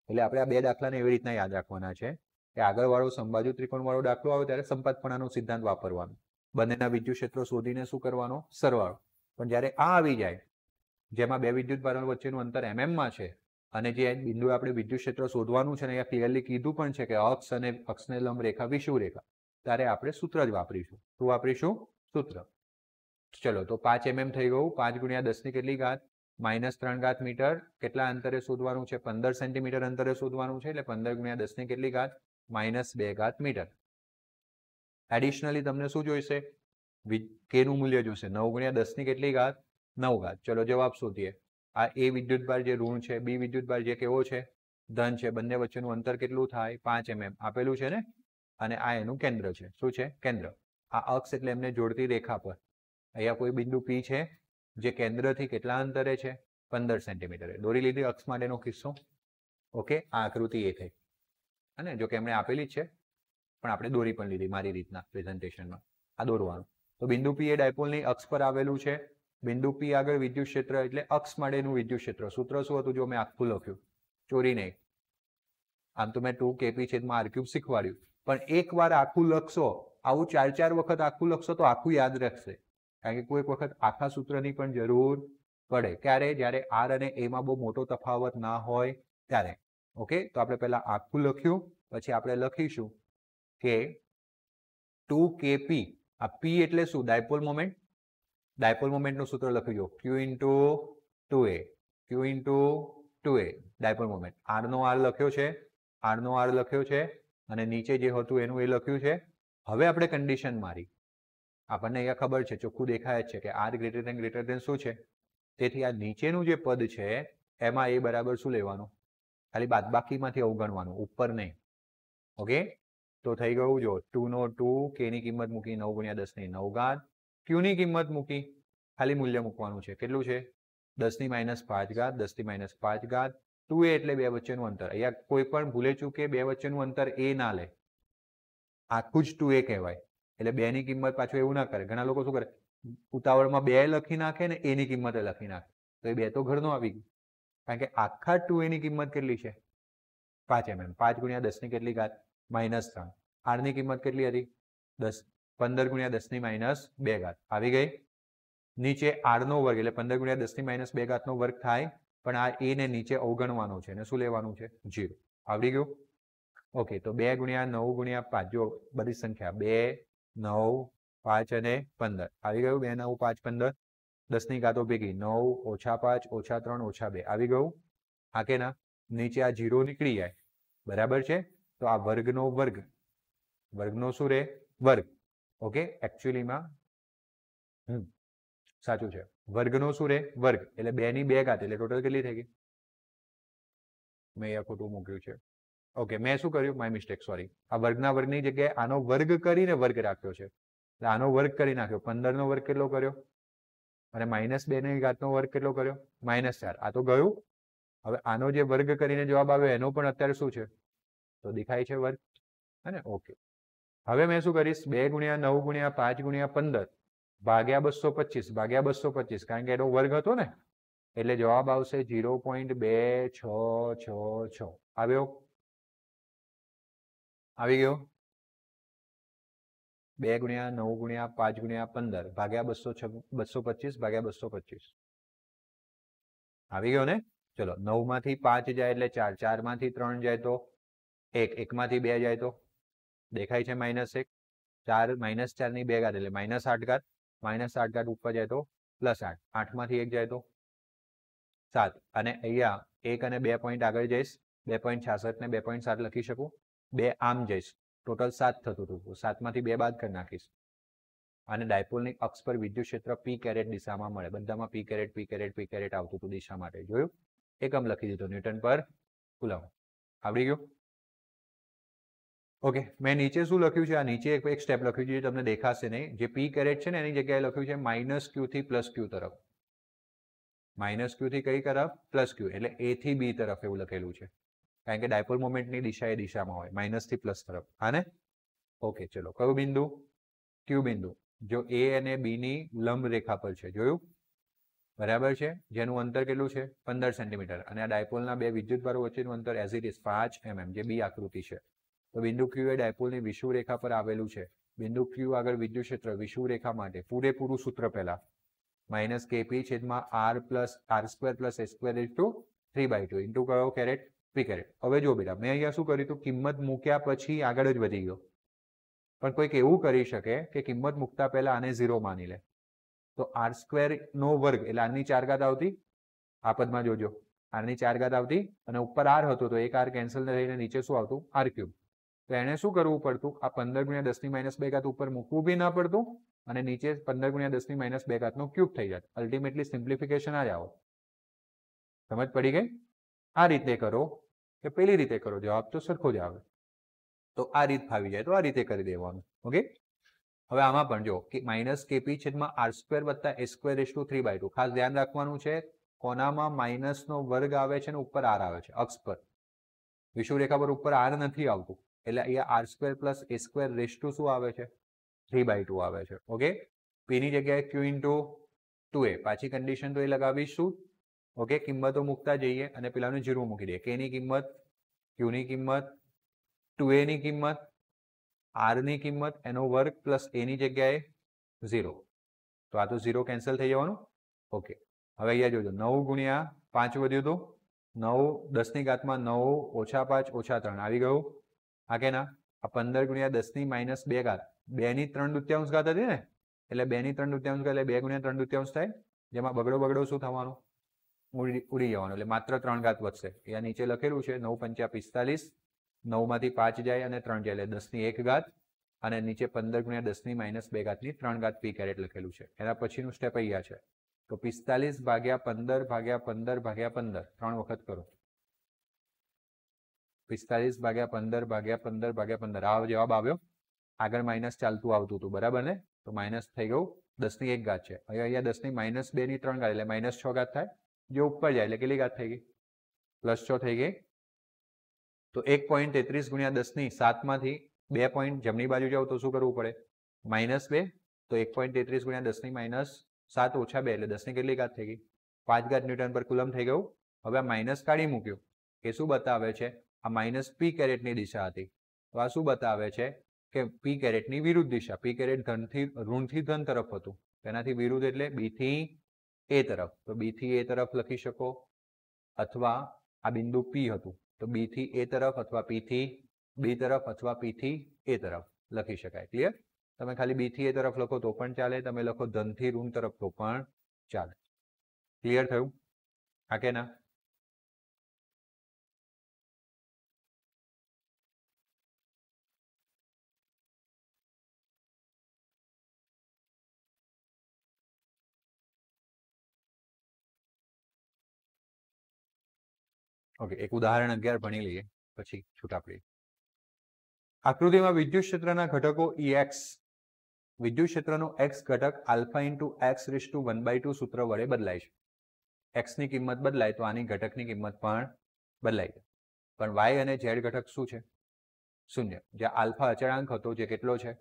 [SPEAKER 1] એટલે આપણે આ બે દાખલાને એવી રીતના યાદ રાખવાના છે કે આગળવાળો સમબાજુ ત્રિકોણવાળો દાખલો આવે ત્યારે સંપાતપણાનો સિદ્ધાંત વાપરવાનો. બંનેના વિદ્યુત ક્ષેત્રો શોધીને શું કરવાનો? સરવાળો. પણ જ્યારે આ આવી જાય જેમાં બે વિદ્યુત ભારો વચ્ચેનું અંતર mm માં છે અને જે બિંદુ આપણે વિદ્યુત ક્ષેત્ર શોધવાનું છે ને અહીંયા ક્લિયરલી કીધું પણ છે કે અક્ષ અને અક્ષને લંબ રેખા વિષુવ રેખા, ત્યારે આપણે સૂત્ર જ વાપરીશું. શું વાપરીશું? સૂત્ર. ચલો તો 5 mm થઈ ગયું. 5 ગુણ્યા 10 ની કેટલી ઘાત? -3 ઘાત મીટર. કેટલા અંતરે શોધવાનું છે? 15 સેન્ટીમીટર અંતરે શોધવાનું છે એટલે 15 ગુણ્યા 10 ની કેટલી ઘાત? -2 ઘાત મીટર. એડિશનલી તમને શું જોઈશે? k નું મૂલ્ય જોઈશે. 9 ગુણ્યા 10 ની કેટલી ઘાત? 9 ઘાત. ચલો જવાબ શોધીએ. આ એ વિદ્યુતભાર જે ઋણ છે, બી વિદ્યુતભાર જે કેવો છે? ધન છે. બંને વચ્ચેનું અંતર કેટલું થાય? 5 mm આપેલું છે ને. અને આ એનું કેન્દ્ર છે. શું છે? કેન્દ્ર. આ અક્ષ એટલે એમને જોડતી રેખા પર અહીંયા કોઈ બિંદુ P છે જે કેન્દ્રથી કેટલા અંતરે છે? 15 સેન્ટીમીટર. દોરી લીધી અક્ષ માટેનો કિસ્સો. ઓકે, આ આકૃતિ એ થઈ. અને જો કે એમણે આપેલી જ છે પણ આપણે દોરી પણ લીધી મારી રીતના પ્રેઝન્ટેશનમાં. આ દોરવાનું. તો બિંદુ પી એ ડાયપોલની અક્ષ પર આવેલું છે. બિંદુ પી આગળ વિદ્યુત ક્ષેત્ર એટલે અક્ષ માટેનું વિદ્યુત ક્ષેત્ર. સૂત્ર શું હતું? જો મેં આખું લખ્યું, ચોરી નહીં. આમ તો મેં 2kp છેદમાં r ક્યુબ શીખવાડ્યું, પણ એકવાર આખું લખશો, આવું 4 વખત આખું લખશો તો આખું યાદ રાખશે. કારણ કે કોઈક વખત આખા સૂત્રની પણ જરૂર પડે. ક્યારે? જ્યારે r અને a માં બહુ મોટો તફાવત ના હોય ત્યારે. ઓકે, તો આપણે પહેલા આખું લખ્યું, પછી આપણે લખીશું કે 2kp, આ p એટલે શું? Dipole moment. ડાયપોલ મોમેન્ટનું સૂત્ર લખી દો, q into 2a, q into 2a dipole moment. r નો r લખ્યો છે, r નો r લખ્યો છે, અને નીચે જે હતું એનું એ લખ્યું છે. હવે આપણે કન્ડિશન મારી, આપણને અહીંયા ખબર છે, ચોખ્ખું દેખાય જ છે કે r ગ્રેટર ધેન શું છે. તેથી આ નીચેનું જે પદ છે એમાં એ બરાબર શું લેવાનું? ખાલી બાદબાકીમાંથી અવગણવાનું, ઉપર નહીં. ઓકે, તો થઈ ગયું. જો 2 નો 2, k ની કિંમત મૂકી 9 ગુણ્યા 10 ની 9 ઘાત, q ની કિંમત મૂકી, ખાલી મૂલ્ય મૂકવાનું છે. કેટલું છે? 10 ની -5 ઘાત, 10 ની -5 ઘાત. 2a એટલે બે વચ્ચેનું અંતર. અહીંયા કોઈ પણ ભૂલે ચૂકે બે વચ્ચેનું અંતર એ ના લે, આખું જ 2a કહેવાય. એટલે 2 ની કિંમત પાછું એવું ના કરે. ઘણા લોકો શું કરે? ઉતાવળમાં 2 લખી નાખે ને a ની કિંમત લખી નાખે, તો એ 2 તો ઘરનો આવી ગયું. કારણ કે આખા 2a ની કિંમત કેટલી છે? 5 mm. 5 ગુણ્યા 10 ની કેટલી ઘાત? -3. r ની કિંમત કેટલી હતી? 10. 15 ગુણ્યા 10 ની -2 ઘાત આવી ગઈ. નીચે r નો વર્ગ એટલે 15 ગુણ્યા 10 ની -2 ઘાત નો વર્ગ થાય, પણ આ a ને નીચે અવગણવાનું છે, અને શું લેવાનું છે? 0. આવડી ગયું? ઓકે, તો 2 ગુણ્યા 9 ગુણ્યા 5, જો બધી સંખ્યા 2, 9, 5 અને 15 આવી ગયું. 2, 9, 5, 15. 10 ની ઘાતો ભેગી 9 ઓછા 5 ઓછા 3 ઓછા 2 આવી ગયું. આ કે ના? નીચે આ 0 નીકળી જાય. બરાબર છે? તો આ વર્ગનો વર્ગ, વર્ગનો શું રે? વર્ગ. ઓકે, એકચ્યુઅલીમાં સાચું છે. વર્ગનો શું રે? વર્ગ. એટલે 2 ની 2 ઘાત એટલે ટોટલ કેટલી થઈ ગઈ? મેં અહીંયા ખોટું મૂક્યું છે. ઓકે, મેં શું કર્યું? My mistake, sorry. આ વર્ગના વર્ગની જગ્યાએ આનો વર્ગ કરીને વર્ગ રાખ્યો છે. એટલે આનો વર્ગ કરી નાખ્યો. 15 નો વર્ગ કેટલો કર્યો? અને -2 ની ઘાતનો વર્ગ કેટલો કર્યો? -4. આ તો ગયું. હવે આનો જે વર્ગ કરીને જવાબ આવ્યો એનો પણ અત્યારે શું છે? તો દેખાય છે વર્ગ. હે ને? ઓકે, હવે મેં શું કરીશ? 2 ગુણ્યા 9 ગુણ્યા 5 ગુણ્યા 15 ભાગ્યા 225 ભાગ્યા 225, કારણ કે એનો વર્ગ હતો ને, એટલે જવાબ આવશે 0.2666. આવ્યો? આવી ગયો? 2 ગુણ્યા 9 ગુણ્યા 5 ગુણ્યા 15 ભાગ્યા 225 ભાગ્યા 225 આવી ગયો ને? ચલો, 9 માંથી 5 જાય એટલે 4, 4 માંથી 3 જાય તો 1, 1 માંથી 2 જાય તો દેખાય છે -1. 4 -4 ની 2 ઘાત એટલે -8 ઘાત, -8 ઘાત ઉપર જાય તો +8, 8 માંથી 1 જાય તો 7. અને અહીંયા 1 અને 2 પોઈન્ટ આગળ જઈશ, 2.66 ને 2.7 લખી શકું. 2 આમ જઈશ, ટોટલ 7 થતું હતું. 7 માંથી 2 બાદ કરી નાખીશ. અને ડાયપોલની અક્ષ પર વિદ્યુત ક્ષેત્ર p કેરેટ દિશામાં મળે. બધામાં p caret p caret p caret આવતું હતું દિશા માટે. જોયું? એકમ લખી દીધો, ન્યૂટન પર કુલમ. આવડી ગયું? ઓકે, મેં નીચે શું લખ્યું છે? આ નીચે એક સ્ટેપ લખ્યું છે, તમને દેખાશે નહીં. જે p કેરેટ છે ને એની જગ્યાએ લખ્યું છે -q થી +q તરફ. -q થી કઈ તરફ? +q. એટલે a થી b તરફ એવું લખેલું છે, કારણ કે ડાયપોલ મોમેન્ટની દિશા એ દિશામાં હોય, માઇનસ થી પ્લસ તરફ. આને ઓકે, ચલો, કયું બિંદુ? q બિંદુ. જો a અને b ની લંબ રેખા પર છે. જોયું? બરાબર છે? જેનું અંતર કેટલું છે? 15 સેન્ટીમીટર. અને આ ડાયપોલના બે વિદ્યુતભારો વચ્ચેનું અંતર એઝ ઇટ ઇઝ 5 mm, જે બી આકૃતિ છે. તો બિંદુ q એ ડાયપોલની વિષુવ રેખા પર આવેલું છે. બિંદુ q આગળ વિદ્યુત ક્ષેત્ર વિષુવ રેખા માટે પૂરેપૂરું સૂત્ર પહેલા -kp છેદમાં r plus r² plus a² into 3/2 into કયો કેરેટ? p caret. હવે જો બેટા, મેં અહીંયા શું કર્યું હતું? કિંમત મૂક્યા પછી આગળ જ વધી ગયો. પણ કોઈક એવું કરી શકે કે કિંમત મૂકતા પહેલા આને 0 માની લે. તો r² નો વર્ગ એટલે r ની 4 ઘાત આવતી. આ પદમાં જોજો, r ની 4 ઘાત આવતી, અને ઉપર r હતો તો એક r કેન્સલ થઈને નીચે શું આવતું? r³. તો એને શું કરવું પડતું? આ 15 ગુણ્યા 10 ની -2 ઘાત ઉપર મૂકવું બી ના પડતું, અને નીચે 15 ગુણ્યા 10 ની -2 ઘાત નો ક્યુબ થઈ જાય. અલ્ટિમેટલી સિમ્પ્લિફિકેશન આ જ આવો. સમજ પડી ગઈ? આ રીતે કરો કે પેલી રીતે કરો, જવાબ તો સરખો જ આવે. તો આ રીત ફાવી જાય તો આ રીતે કરી દેવાનું. ઓકે, હવે આમાં પણ જો કે -kp છેદમાં r² વત્તા a² 3/2. ખાસ ધ્યાન રાખવાનું છે, કોનામાં માઇનસ નો વર્ગ આવે છે ને ઉપર r આવે છે અક્ષ પર. વિષુવ રેખા પર ઉપર r નથી આવતું, એટલે અહીંયા R square plus A square raise to શું આવે છે 3/2 આવે છે. ઓકે, પી ની જગ્યાએ ક્યુ ઇન્ટુ 2a, પાછી કન્ડિશન તો એ લગાવીશું. ઓકે, કિંમતો મૂકતા જઈએ અને પેલાનું 0 મૂકી દઈએ. કે ની કિંમત, ક્યુ ની કિંમત, 2a ની કિંમત, આર ની કિંમત એનો વર્ગ પ્લસ એ ની જગ્યાએ 0. તો આ તો 0 કેન્સલ થઈ જવાનું. ઓકે, હવે અહીંયા જોજો 9 ગુણ્યા 5 વધ્યું હતું, 9 10 ની ઘાતમાં 9 ઓછા 5 ઓછા 3 આવી ગયું. હા કે ના? આ 15 ગુણ્યા 10 ની માઇનસ 2 ઘાત, 2 ની 3/2 ઘાત હતી ને, એટલે 2 ની 3/2 ઘાત એટલે 2 ગુણ્યા 3/2 થાય, જેમાં બગડો શું થવાનું, ઉડી જવાનું, એટલે માત્ર 3 ઘાત વધશે. અહીંયા નીચે લખેલું છે 9 પંચા 45, 9 માંથી 5 જાય અને 3 જાય એટલે 10 ની 1 ઘાત, અને નીચે 15 ગુણ્યા 10 ની માઇનસ 2 ઘાતની 3 ઘાત પી કેરેટ લખેલું છે. એના પછીનું સ્ટેપ અહીંયા છે. તો 45 ભાગ્યા 15 ભાગ્યા 15 ભાગ્યા 15 3 વખત કરો. 45 ભાગ્યા 15 ભાગ્યા 15 ભાગ્યા 15 આ જવાબ આવ્યો. આગળ માઇનસ ચાલતું આવતું હતું, બરાબર ને? તો માઇનસ થઈ ગયું, 10 ની 1 ઘાત છે. અહીંયા 10 ની માઇનસ 2 ની 3 ઘાત એટલે માઇનસ 6 ઘાત થાય. જે ઉપર જાય એટલે કેટલી ઘાત થઈ ગઈ? પ્લસ 6 થઈ ગઈ. તો 1.33 ગુણ્યા 10 ની 7 માંથી 2 પોઈન્ટ જમણી બાજુ જાવ તો શું કરવું પડે? -2. તો 1.33 ગુણ્યા 10 ની માઇનસ 7 ઓછા 2 એટલે 10 ની કેટલી ઘાત થઈ ગઈ? 5 ઘાત ન્યૂટન પર કુલમ થઈ ગયું. હવે માઇનસ કાઢી મૂક્યું, એ શું બતાવે છે? આ માઇનસ પી કેરેટની દિશા હતી. તો આ શું બતાવે છે? કે પી કેરેટની વિરુદ્ધ દિશા. પી કેરેટ ઋણથી ધન તરફ હતું, તેનાથી વિરુદ્ધ એટલે બી થી એ તરફ. તો બી થી એ તરફ લખી શકો, અથવા આ બિંદુ પી હતું તો બી થી એ તરફ, અથવા પી થી બી તરફ, અથવા પી થી એ તરફ લખી શકાય. ક્લિયર? તમે ખાલી બી થી એ તરફ લખો તો પણ ચાલે, તમે લખો ધનથી ઋણ તરફ તો પણ ચાલે. ક્લિયર થયું? હા કે ના? ઓકે, એક ઉદાહરણ 11 ભણી લઈએ પછી છૂટા પડીએ. આકૃતિમાં વિદ્યુત ક્ષેત્રના ઘટકો EX, વિદ્યુત ક્ષેત્રનો x ઘટક alpha into x raise to 1/2 સૂત્ર વડે બદલાય છે. x ની કિંમત બદલાય તો આની ઘટકની કિંમત પણ બદલાય છે. પણ y અને z ઘટક શું છે? 0. જ્યાં આલ્ફા અચળાંક હતો જે કેટલો છે?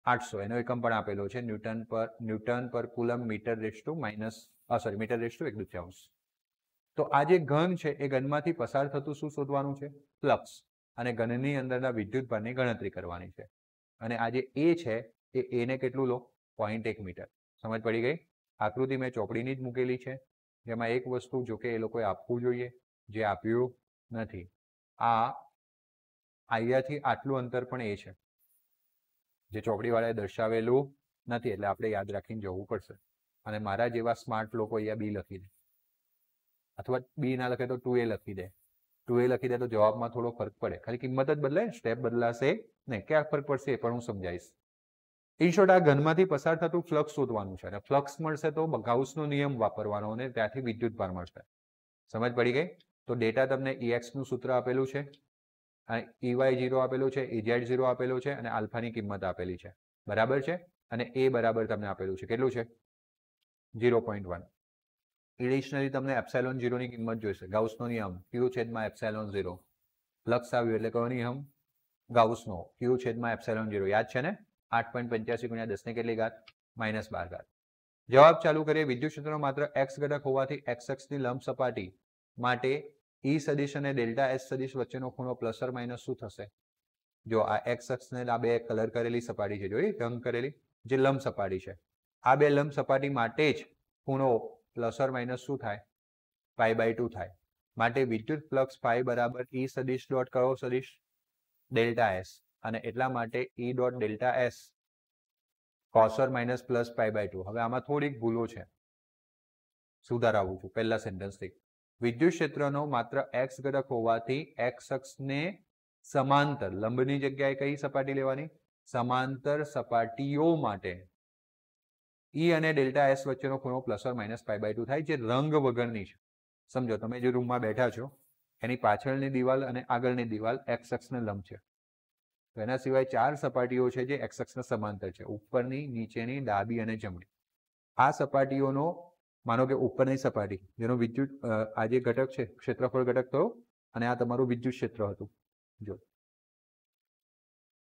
[SPEAKER 1] 800. એનો એકમ પણ આપેલો છે ન્યૂટન પર coulomb metre raise to metre raise to 1/2. તો આ જે ઘન છે એ ઘનમાંથી પસાર થતું શું શોધવાનું છે? ફ્લક્સ. અને ઘનની અંદરના વિદ્યુત ભારની ગણતરી કરવાની છે. અને આ જે એ છે એ એને કેટલું લો? 0.1 મીટર. સમજ પડી ગઈ? આકૃતિ મેં ચોપડીની જ મૂકેલી છે, જેમાં એક વસ્તુ જો કે એ લોકોએ આપવું જોઈએ, જે આપ્યું નથી. આ અહીંયાથી આટલું અંતર પણ એ છે, જે ચોપડીવાળાએ દર્શાવેલું નથી, એટલે આપણે યાદ રાખીને જવું પડશે. અને મારા જેવા સ્માર્ટ લોકો અહીંયા બી લખી દે, અથવા બી ના લખે તો 2a લખી દે. 2a લખી દે તો જવાબમાં થોડો ફરક પડે, ખાલી કિંમત જ બદલાય, સ્ટેપ બદલાશે નહીં. ક્યાં ફરક પડશે એ પણ હું સમજાવીશ. ઇન શોર્ટ, આ ઘનમાંથી પસાર થતું ફ્લક્સ શોધવાનું છે. અને ફ્લક્સ મળશે તો ગાઉસનો નિયમ વાપરવાનો અને ત્યાંથી વિદ્યુત ભાર મળશે. સમજ પડી ગઈ? તો ડેટા તમને EX નું સૂત્ર આપેલું છે, EY0 આપેલું છે, EZ0 આપેલું છે, અને આલ્ફાની કિંમત આપેલી છે. બરાબર છે? અને એ બરાબર તમને આપેલું છે. કેટલું છે? 0.1. એડિશનલી તમને એપ્સાઇલોન 0 ની કિંમત જોઈશે. ગાઉસનો નિયમ Q છેદમાં એપ્સાઇલોન 0. ફ્લક્સ આવ્યું એટલે કયો નિયમ? ગાઉસનો. Q છેદમાં એપ્સાઇલોન 0. યાદ છે ને? 8.85 ગુણ્યા 10 ની કેટલી ઘાત? -12 ઘાત. જવાબ ચાલુ કરીએ. વિદ્યુત ક્ષેત્રનો માત્ર x ઘટક હોવાથી x અક્ષની લંબ સપાટી માટે E સદિશ અને ડેલ્ટા S સદિશ વચ્ચેનો ખૂણો પ્લસ ઓર માઇનસ શું થશે? જો આ x અક્ષને આ બે કલર કરેલી સપાટી છે, જોઈ રંગ કરેલી, જે લંબ સપાટી છે. આ બે લંબ સપાટી માટે જ ખૂણો પ્લસ ઓર માઇનસ શું થાય? π/2 થાય. માટે વિદ્યુત ફ્લક્સ φ બરાબર E સદિશ ડોટ કયો સદિશ? Delta S. અને એટલા માટે E dot delta S cos or minus plus π/2. હવે આમાં થોડીક ભૂલો છે, સુધારાવું છું પહેલા સેન્ટેન્સથી. વિદ્યુત ક્ષેત્રનો માત્ર x ઘટક હોવાથી x અક્ષને સમાંતર, લંબની જગ્યાએ કઈ સપાટી લેવાની? સમાંતર સપાટીઓ માટે E અને ડેલ્ટા S વચ્ચેનો ખૂણો પ્લસ ઓર માઇનસ π/2 થાય, જે રંગ વગરની છે. સમજો, તમે જે રૂમમાં બેઠા છો એની પાછળની દિવાલ અને આગળની દિવાલ x અક્ષને લંબ છે. તો એના સિવાય 4 સપાટીઓ છે જે x અક્ષને સમાંતર છે, ઉપરની, નીચેની, ડાબી અને જમણી. આ સપાટીઓનો માનો કે ઉપરની સપાટી જેનો વિદ્યુત આ જે ઘટક છે ક્ષેત્રફળ ઘટક થયો, અને આ તમારું વિદ્યુત ક્ષેત્ર હતું. જો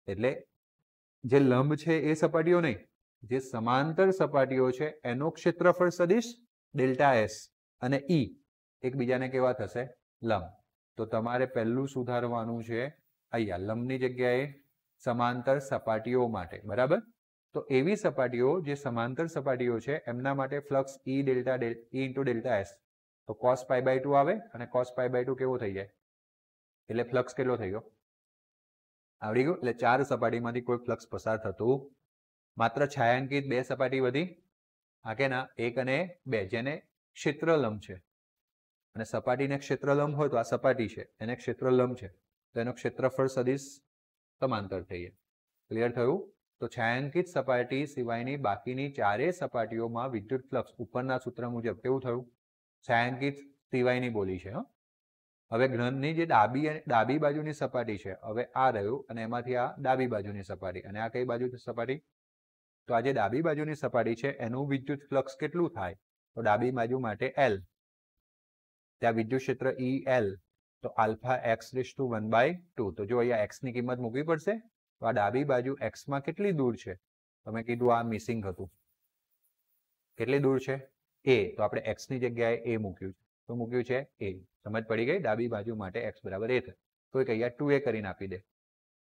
[SPEAKER 1] એટલે જે લંબ છે એ સપાટીઓ નહીં, જે સમાંતર સપાટીઓ છે એનો ક્ષેત્રફળ સદિશ ડેલ્ટા એસ અને ઈ એકબીજાને કેવા થશે? લંબ. તો તમારે પહેલું સુધારવાનું છે અહીંયા લંબની જગ્યાએ સમાંતર સપાટીઓ માટે, બરાબર? તો એવી સપાટીઓ જે સમાંતર સપાટીઓ છે એમના માટે flux E delta E into delta S, તો cos π/2 આવે અને cos π/2 કેવો થઈ જાય? એટલે ફ્લક્સ કેટલો થઈ ગયો? આવડી ગયું. એટલે ચાર સપાટીમાંથી કોઈ ફ્લક્સ પસાર થતું માત્ર છાયાંકિત બે સપાટી વધી, હા કે ના? એક અને બે, જેને ક્ષેત્રલંબ છે. અને સપાટીને ક્ષેત્રલંબ હોય તો આ સપાટી છે એને ક્ષેત્રલંબ છે, તો એનો ક્ષેત્રફળ સદિશ સમાંતર થઈ જાય. ક્લિયર થયું? તો છાયાંકિત સપાટી સિવાયની બાકીની ચારેય સપાટીઓમાં વિદ્યુત ફ્લક્સ ઉપરના સૂત્ર મુજબ કેવું થયું? છાયાંકિત સિવાયની બોલી છે. હવે ઘનની જે ડાબી બાજુની સપાટી છે, હવે આ રહ્યું અને એમાંથી આ ડાબી બાજુની સપાટી, અને આ કઈ બાજુની સપાટી? તો આ જે ડાબી બાજુની સપાટી છે એનું વિદ્યુત ફ્લક્સ કેટલું થાય? તો ડાબી બાજુ માટે L, ત્યાં વિદ્યુત ક્ષેત્ર EL, તો આલ્ફા x⁴1/2. તો જો અહીંયા x ની કિંમત મૂકવી પડશે. તો આ ડાબી બાજુ x માં કેટલી દૂર છે? તમે કીધું આ મિસિંગ હતું. કેટલી દૂર છે? a. તો આપણે x ની જગ્યાએ a મૂક્યું છે. તો મૂક્યું છે a. સમજ પડી ગઈ? ડાબી બાજુ માટે x બરાબર a થાય. કોઈક અહીંયા 2a કરીને આપી દે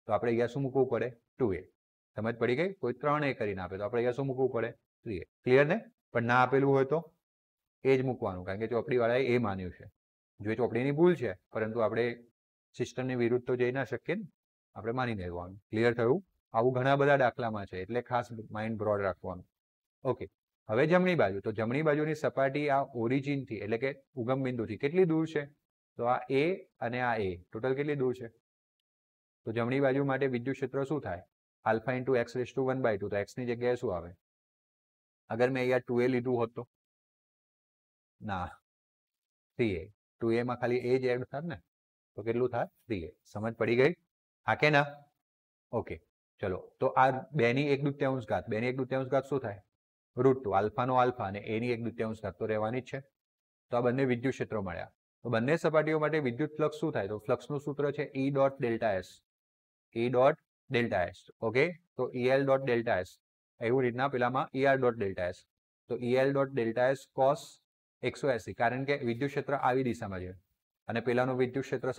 [SPEAKER 1] તો આપણે અહીંયા શું મૂકવું પડે? 2a. સમજ પડી ગઈ? કોઈ 3a કરીને આપે તો આપણે અહીંયા શું મૂકવું પડે? 3a. ક્લિયર ને? પણ ના આપેલું હોય તો એ જ મૂકવાનું, કારણ કે ચોપડીવાળાએ એ માન્યું છે. જો ચોપડીની ભૂલ છે, પરંતુ આપણે સિસ્ટમની વિરુદ્ધ તો જઈ ના શકીએ ને, આપણે માની લેવાનું. ક્લિયર થયું? આવું ઘણા બધા દાખલામાં છે, એટલે ખાસ માઇન્ડ બ્રોડ રાખવાનું. ઓકે, હવે જમણી બાજુ. તો જમણી બાજુની સપાટી આ ઓરિજિનથી એટલે કે ઉગમ બિંદુથી કેટલી દૂર છે? તો આ a અને આ a ટોટલ કેટલી દૂર છે? તો જમણી બાજુ માટે વિદ્યુત ક્ષેત્ર શું થાય? Alpha into x⁴1/2. તો x ની જગ્યાએ શું આવે? અગર મેં અહીંયા 2a લીધું હોત તો ના, 3a. 2a માં ખાલી a જ એડ થાય ને, તો કેટલું થાય? 3a. સમજ પડી ગઈ? હા કે ના? ઓકે, ચલો. તો આ 2 ની 1/2 ઘાત, 2 ની 1/2 ઘાત શું થાય? √2. આલ્ફાનો આલ્ફા અને a ની 1/2 ઘાત તો રહેવાની જ છે. તો આ બંને વિદ્યુત ક્ષેત્રો મળ્યા. તો બંને સપાટીઓ માટે વિદ્યુત ફ્લક્સ શું થાય? તો ફ્લક્સનું સૂત્ર છે E dot delta S. E dot delta S. Okay, તો EL ડોટ ડેલ્ટા એસ. એવું રીતના પેલામાં ER ડોટ ડેલ્ટા એસ. તો EL dot delta S cos 180, કારણ કે વિદ્યુત ક્ષેત્ર આવી દિશામાં છે અને પેલાનું વિદ્યુત ક્ષેત્ર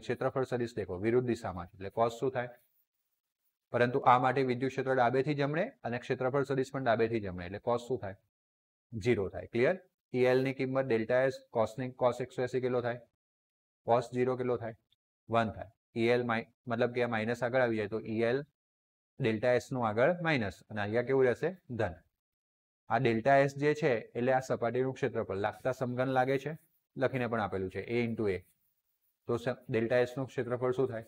[SPEAKER 1] ક્ષેત્રફળ સદિશ દેખો વિરુદ્ધ દિશામાં છે, એટલે cos શું થાય? પરંતુ આ માટે વિદ્યુત ક્ષેત્ર ડાબેથી જમણે અને ક્ષેત્રફળ સદિશ પણ ડાબેથી જમણે, એટલે cos શું થાય? 0 થાય. ક્લિયર? EL ની કિંમત ડેલ્ટા એસ cos 180 કેટલો થાય? cos 0 કેટલો થાય? 1 થાય. EL મતલબ કે આ માઇનસ આગળ આવી જાય તો EL ડેલ્ટા એસ નું આગળ માઇનસ, અને અહીંયા કેવું રહેશે? ધન. આ ડેલ્ટા એસ જે છે એટલે આ સપાટીનું ક્ષેત્રફળ. લાગતા સમઘન લાગે છે, લખીને પણ આપેલું છે a ઇન્ટુ a. તો ડેલ્ટા એસ નું ક્ષેત્રફળ શું થાય?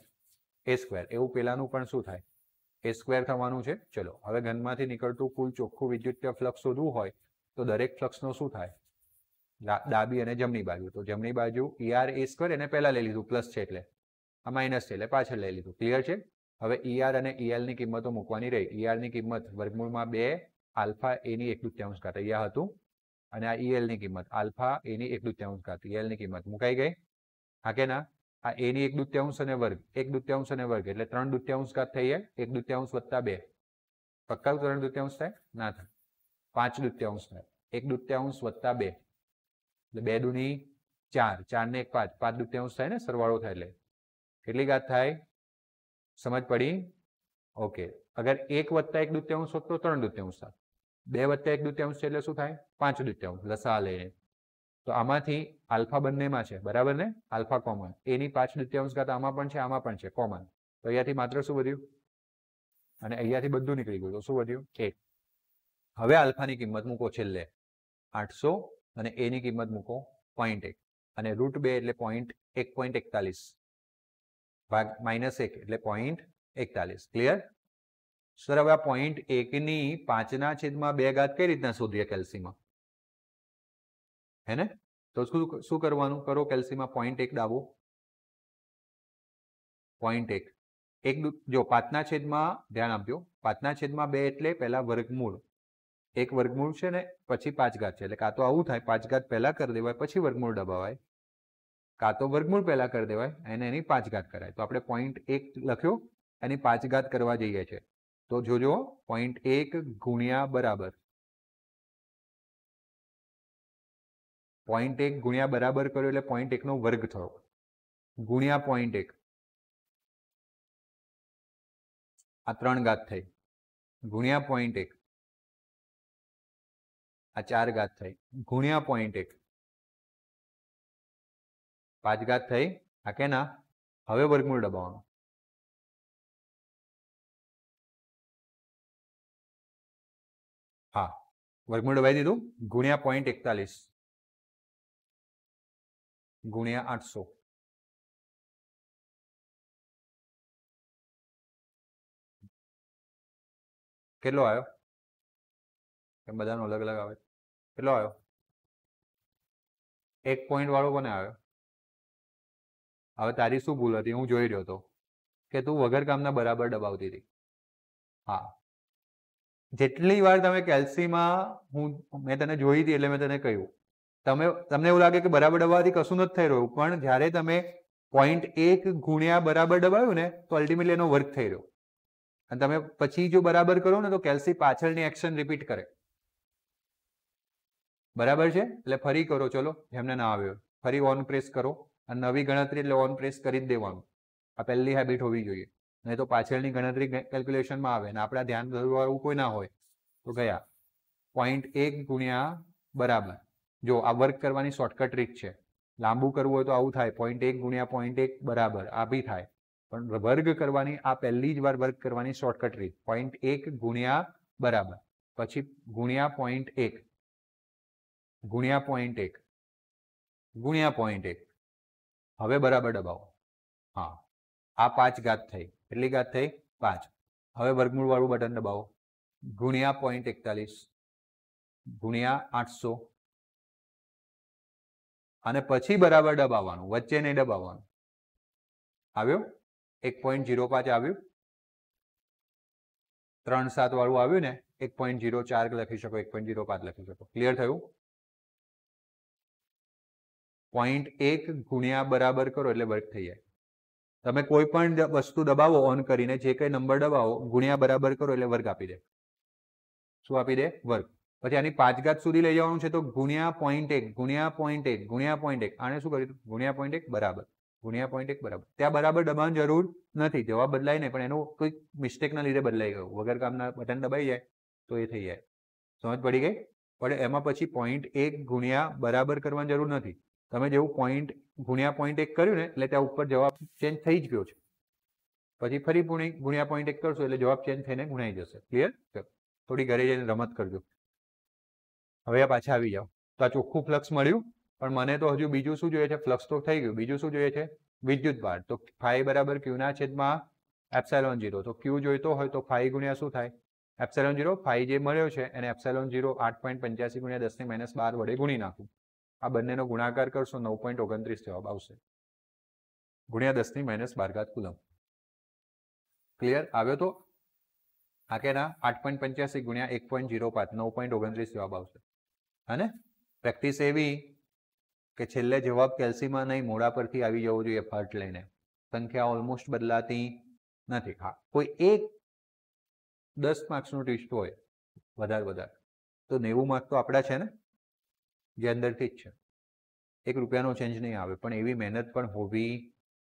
[SPEAKER 1] a². એવું પેલાનું પણ શું થાય? a² થવાનું છે. ચલો, હવે ઘનમાંથી નીકળતું કુલ ચોખ્ખું વિદ્યુતીય ફ્લક્સ શોધવું હોય તો દરેક ફ્લક્સનો શું થાય? ડાબી અને જમણી બાજુ. તો જમણી બાજુ ER a² એને પહેલા લઈ લીધું, પ્લસ છે એટલે આ માઇનસ છે એટલે પાછળ લઈ લીધું. ક્લિયર છે? હવે ER અને EL ની કિંમતો મૂકવાની રહી. ER ની કિંમત વર્ગમૂળમાં 2 આલ્ફા a ની 1/2 ઘાત અહીંયા હતું, અને આ EL ની કિંમત આલ્ફા a ની 1/2 ઘાત, EL ની કિંમત મુકાઈ ગઈ. હા કે ના? આ a ની 1/2 અને વર્ગ, 1/2 અને વર્ગ એટલે 3/2 ઘાત થઈ જાય. 1/2 વત્તા 2 પક્કા 3/2 થાય? ના થાય. 5/2 થાય. 1/2 વત્તા 2 એટલે 2 દુની 4, 4 ને 1 5, 5/2 થાય ને, સરવાળો થાય એટલે કેટલી ઘાત થાય? સમજ પડી? ઓકે, અગર 1 વત્તા 1/2 હોત તો 3/2 થાય. 2 વત્તા 1/2 છે એટલે શું થાય? 5/2 લસા લઈને. તો આમાંથી આલ્ફા બંનેમાં છે, બરાબર ને? Alpha common. a ની 5/2 ઘાત આમાં પણ છે, આમાં પણ છે, કોમન. તો અહીંયાથી માત્ર શું વધ્યું? અને અહીંયાથી બધું નીકળી ગયું, તો શું વધ્યું? 1. હવે આલ્ફાની કિંમત મૂકો છેલ્લે 800 અને a ની કિંમત મૂકો 0.1 અને √2 એટલે 1.41 ભાગ -1 એટલે 0.41. ક્લિયર? સર, હવે આ 0.1 ની 5/2 ઘાત કઈ રીતના શોધીએ કેલ્સીમાં? હે ને? તો શું કરવાનું? કરો કેલ્સીમાં 0.1 ડાબો 0.1 જો 5/2 ધ્યાન આપજો. 5/2 એટલે પહેલા વર્ગમૂળ, એક વર્ગમૂળ છે ને પછી 5 ઘાત છે, એટલે કાં તો આવું થાય 5 ઘાત પહેલા કરી દેવાય પછી વર્ગમૂળ દબાવાય, કાં તો વર્ગમૂળ પહેલા કરી દેવાય અને એની 5 ઘાત કરાય. તો આપણે 0.1 લખ્યો એની 5 ઘાત કરવા જઈએ છે તો જોજો 0.1 ગુણ્યા બરાબર 0.1 ગુણ્યા બરાબર કર્યો એટલે 0.1 નો વર્ગ થયો ગુણ્યા 0.1 આ 3 ઘાત થઈ ગુણ્યા 0.1 આ 4 ઘાત થઈ ગુણ્યા 0.1 5 ઘાત થઈ આ કે ના હવે વર્ગમૂળ દબાવવાનું હા વર્ગમૂળ દબાવી દીધું ગુણ્યા 0.41 ગુણ્યા 800 કેટલો આવ્યો કે બધાનો અલગ અલગ આવે કેટલો આવ્યો 1 પોઈન્ટ વાળો કોને આવ્યો હવે તારી શું ભૂલ હતી હું જોઈ રહ્યો હતો કે તું વગર કામના બરાબર દબાવતી હતી હા જેટલી વાર તમે કેલ્સીમાં મેં તને જોઈ હતી એટલે મેં તને કહ્યું તમને એવું લાગે કે બરાબર દબાવવાથી કશું નથી થઈ રહ્યું પણ જ્યારે તમે 0.1 ગુણ્યા બરાબર દબાવ્યું ને તો અલ્ટિમેટલી એનો વર્ક થઈ રહ્યો અને તમે પછી જો બરાબર કરો ને તો કેલ્સી પાછળની એક્શન રિપીટ કરે બરાબર છે એટલે ફરી કરો ચલો જેમને ના આવ્યો ફરી ઓન પ્રેસ કરો અને નવી ગણતરી એટલે ઓન પ્રેસ કરી જ દેવાનું આ પહેલી હેબિટ હોવી જોઈએ નહીં તો પાછળની ગણતરી કેલ્ક્યુલેશનમાં આવે ને આપણા ધ્યાન દોરવાનું કોઈ ના હોય તો ગયા 0.1 ગુણ્યા બરાબર જો આ વર્ક કરવાની શોર્ટકટ રીત છે લાંબુ કરવું હોય તો આવું થાય 0.1 ગુણ્યા 0.1 બરાબર આ બી થાય પણ વર્ગ કરવાની આ પહેલી જ વાર વર્ગ કરવાની શોર્ટકટ રીત 0.1 ગુણ્યા બરાબર પછી ગુણ્યા 0.1 ગુણ્યા 0.1 ગુણ્યા 0.1 હવે બરાબર દબાવો હા આ 5 ઘાત થઈ કેટલી ઘાત થઈ 5 હવે વર્ગમૂળ વાળું બટન દબાવો ગુણ્યા 0.41 ગુણ્યા 800 અને પછી બરાબર દબાવવાનું વચ્ચે નહીં દબાવવાનું આવ્યો 1.05 આવ્યું 3.7 વાળું આવ્યું ને 1.04 લખી શકો 1.05 લખી શકો ક્લિયર થયું 0.1 ગુણ્યા બરાબર કરો એટલે વર્ક થઈ જાય તમે કોઈ પણ વસ્તુ દબાવો ઓન કરીને જે કઈ નંબર દબાવો ગુણ્યા બરાબર કરો એટલે વર્ગ આપી દે શું આપી દે વર્ગ પછી આની 5 ઘાત સુધી લઈ જવાનું છે તો ગુણ્યા 0.1 ગુણ્યા 0.1 ગુણ્યા 0.1 આને શું કર્યું ગુણ્યા 0.1 બરાબર ગુણ્યા 0.1 બરાબર ત્યાં બરાબર દબાવવાની જરૂર નથી જવાબ બદલાય નહીં પણ એનું કોઈ મિસ્ટેકના લીધે બદલાઈ ગયું વગર કામના બટન દબાઈ જાય તો એ થઈ જાય સમજ પડી ગઈ પણ એમાં પછી 0.1 ગુણ્યા બરાબર કરવાની જરૂર નથી તમે જેવું ગુણ્યા 0.1 કર્યું ને એટલે ત્યાં ઉપર જવાબ ચેન્જ થઈ જ ગયો છે પછી ફરી ગુણ્યા 0.1 કરશો એટલે જવાબ ચેન્જ થઈને ગુણાઈ જશે ક્લિયર થોડી ઘરે જઈને રમત કરજો હવે પાછા આવી જાઓ તો આ ચોખ્ખું ફ્લક્સ મળ્યું પણ મને તો હજુ બીજું શું જોઈએ છે ફ્લક્સ તો થઈ ગયું બીજું શું જોઈએ છે વિદ્યુત ભાર તો ફાઈ બરાબર ક્યુના છેદમાં એપ્સાઇલોન 0 તો ક્યુ જોઈતો હોય તો ફાઈ ગુણ્યા શું થાય એપ્સાઇલોન 0 ફાઈ જે મળ્યો છે એને એપ્સાઇલોન 0 8.85 ગુણ્યા 10⁻12 વડે ગુણી નાખું આ બંનેનો ગુણાકાર કરશો 9.29 જવાબ આવશે ગુણ્યા 10⁻12 કુલમ ક્લિયર આવ્યો તો આ કે ના 8.85 ગુણ્યા 1.05 9.29 જવાબ આવશે અને પ્રેક્ટિસ એવી કે છેલ્લે જવાબ કેલ્સીમાં નહીં મોડા પરથી આવી જવો જોઈએ ફર્ટ લઈને સંખ્યા ઓલમોસ્ટ બદલાતી નથી હા કોઈ એક 10 માર્ક્સનું ટ્વિસ્ટ હોય વધારે તો 90 માર્ક તો આપણા છે ને જે અંદરથી જ છે 1 રૂપિયાનો ચેન્જ નહીં આવે પણ એવી મહેનત પણ હોવી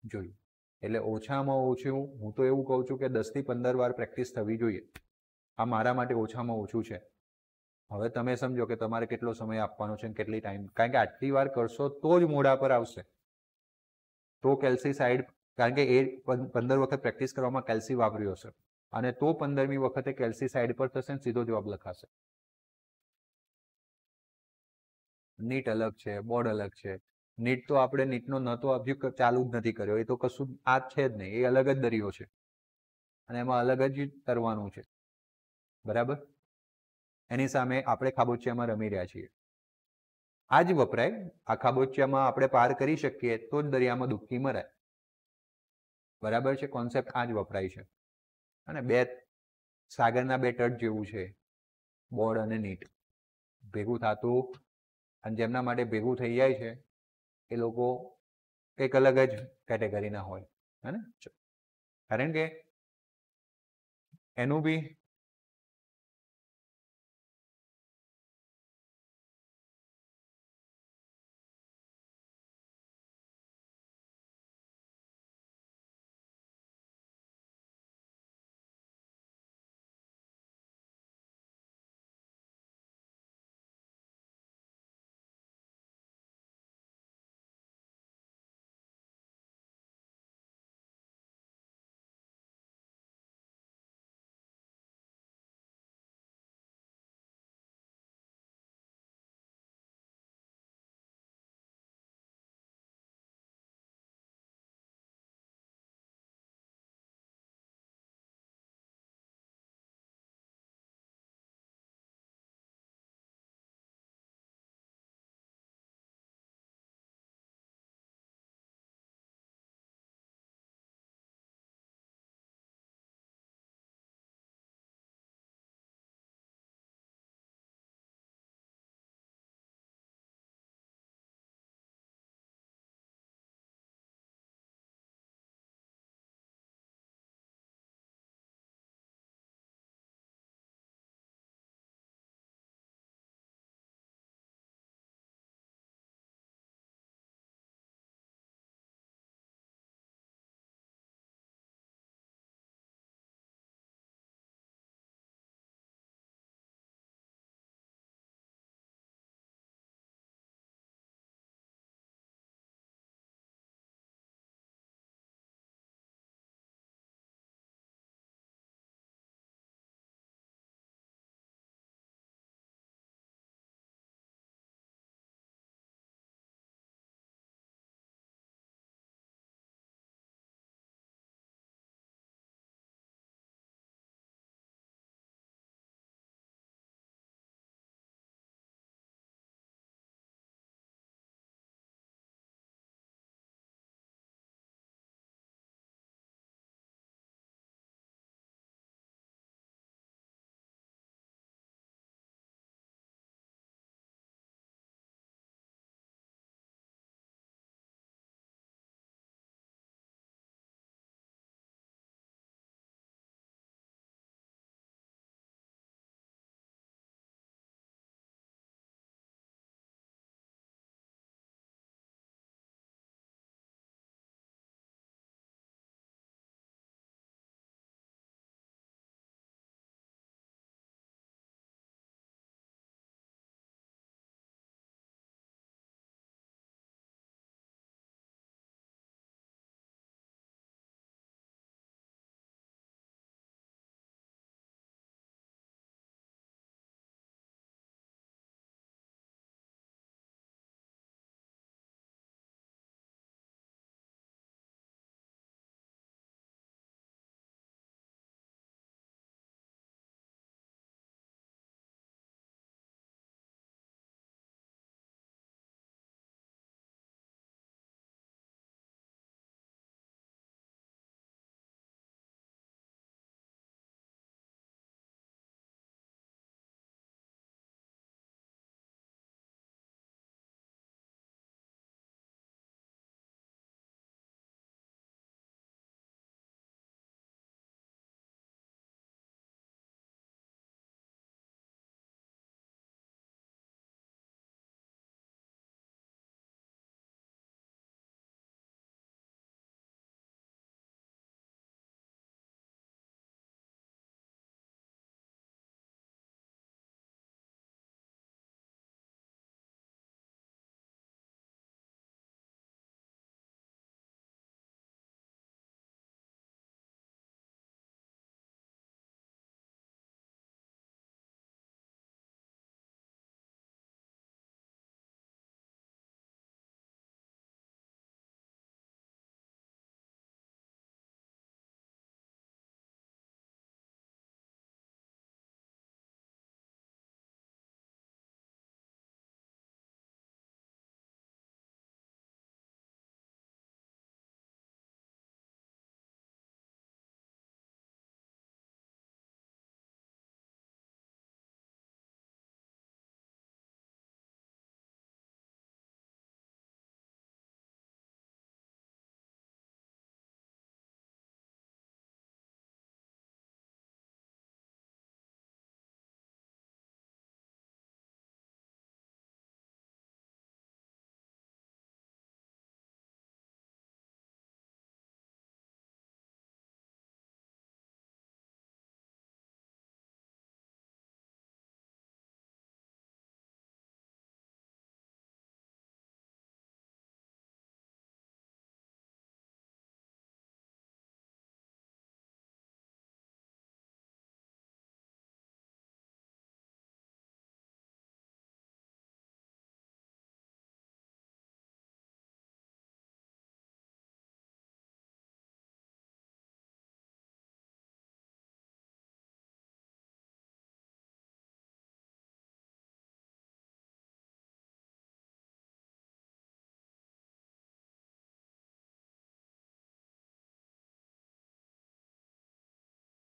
[SPEAKER 1] જોઈએ એટલે ઓછામાં ઓછું હું તો એવું કહું છું કે 10 થી 15 વાર પ્રેક્ટિસ થવી જોઈએ આ મારા માટે ઓછામાં ઓછું છે હવે તમે સમજો કે તમારે કેટલો સમય આપવાનો છે કેટલી ટાઈમ કારણ કે આટલી વાર કરશો તો જ મોઢા પર આવશે તો કેલ્સી સાઈડ કારણ કે એ 15 વખત પ્રેક્ટિસ કરવામાં કેલ્સી વાપર્યો હશે અને તો 15મી વખતે કેલ્સી સાઈડ પર થશે ને સીધો જવાબ લખાશે નીટ અલગ છે બોર્ડ અલગ છે નીટ તો આપણે નીટનો ન તો હજુ ચાલુ જ નથી કર્યો એ તો કશું આ છે જ નહીં એ અલગ જ દરિયો છે અને એમાં અલગ જ તરવાનું છે બરાબર એની સામે આપણે ખાબોચિયામાં રમી રહ્યા છીએ આ જ વપરાય આ ખાબોચિયામાં આપણે પાર કરી શકીએ તો જ દરિયામાં ડૂબકી મરાય બરાબર છે કોન્સેપ્ટ આ જ વપરાય છે અને સાગરના બે તટ જેવું છે બોર્ડ અને નીટ ભેગું થતું અને જેમના માટે ભેગું થઈ જાય છે એ લોકો કંઈક અલગ જ કેટેગરીના હોય હે ને કારણ કે એનું બી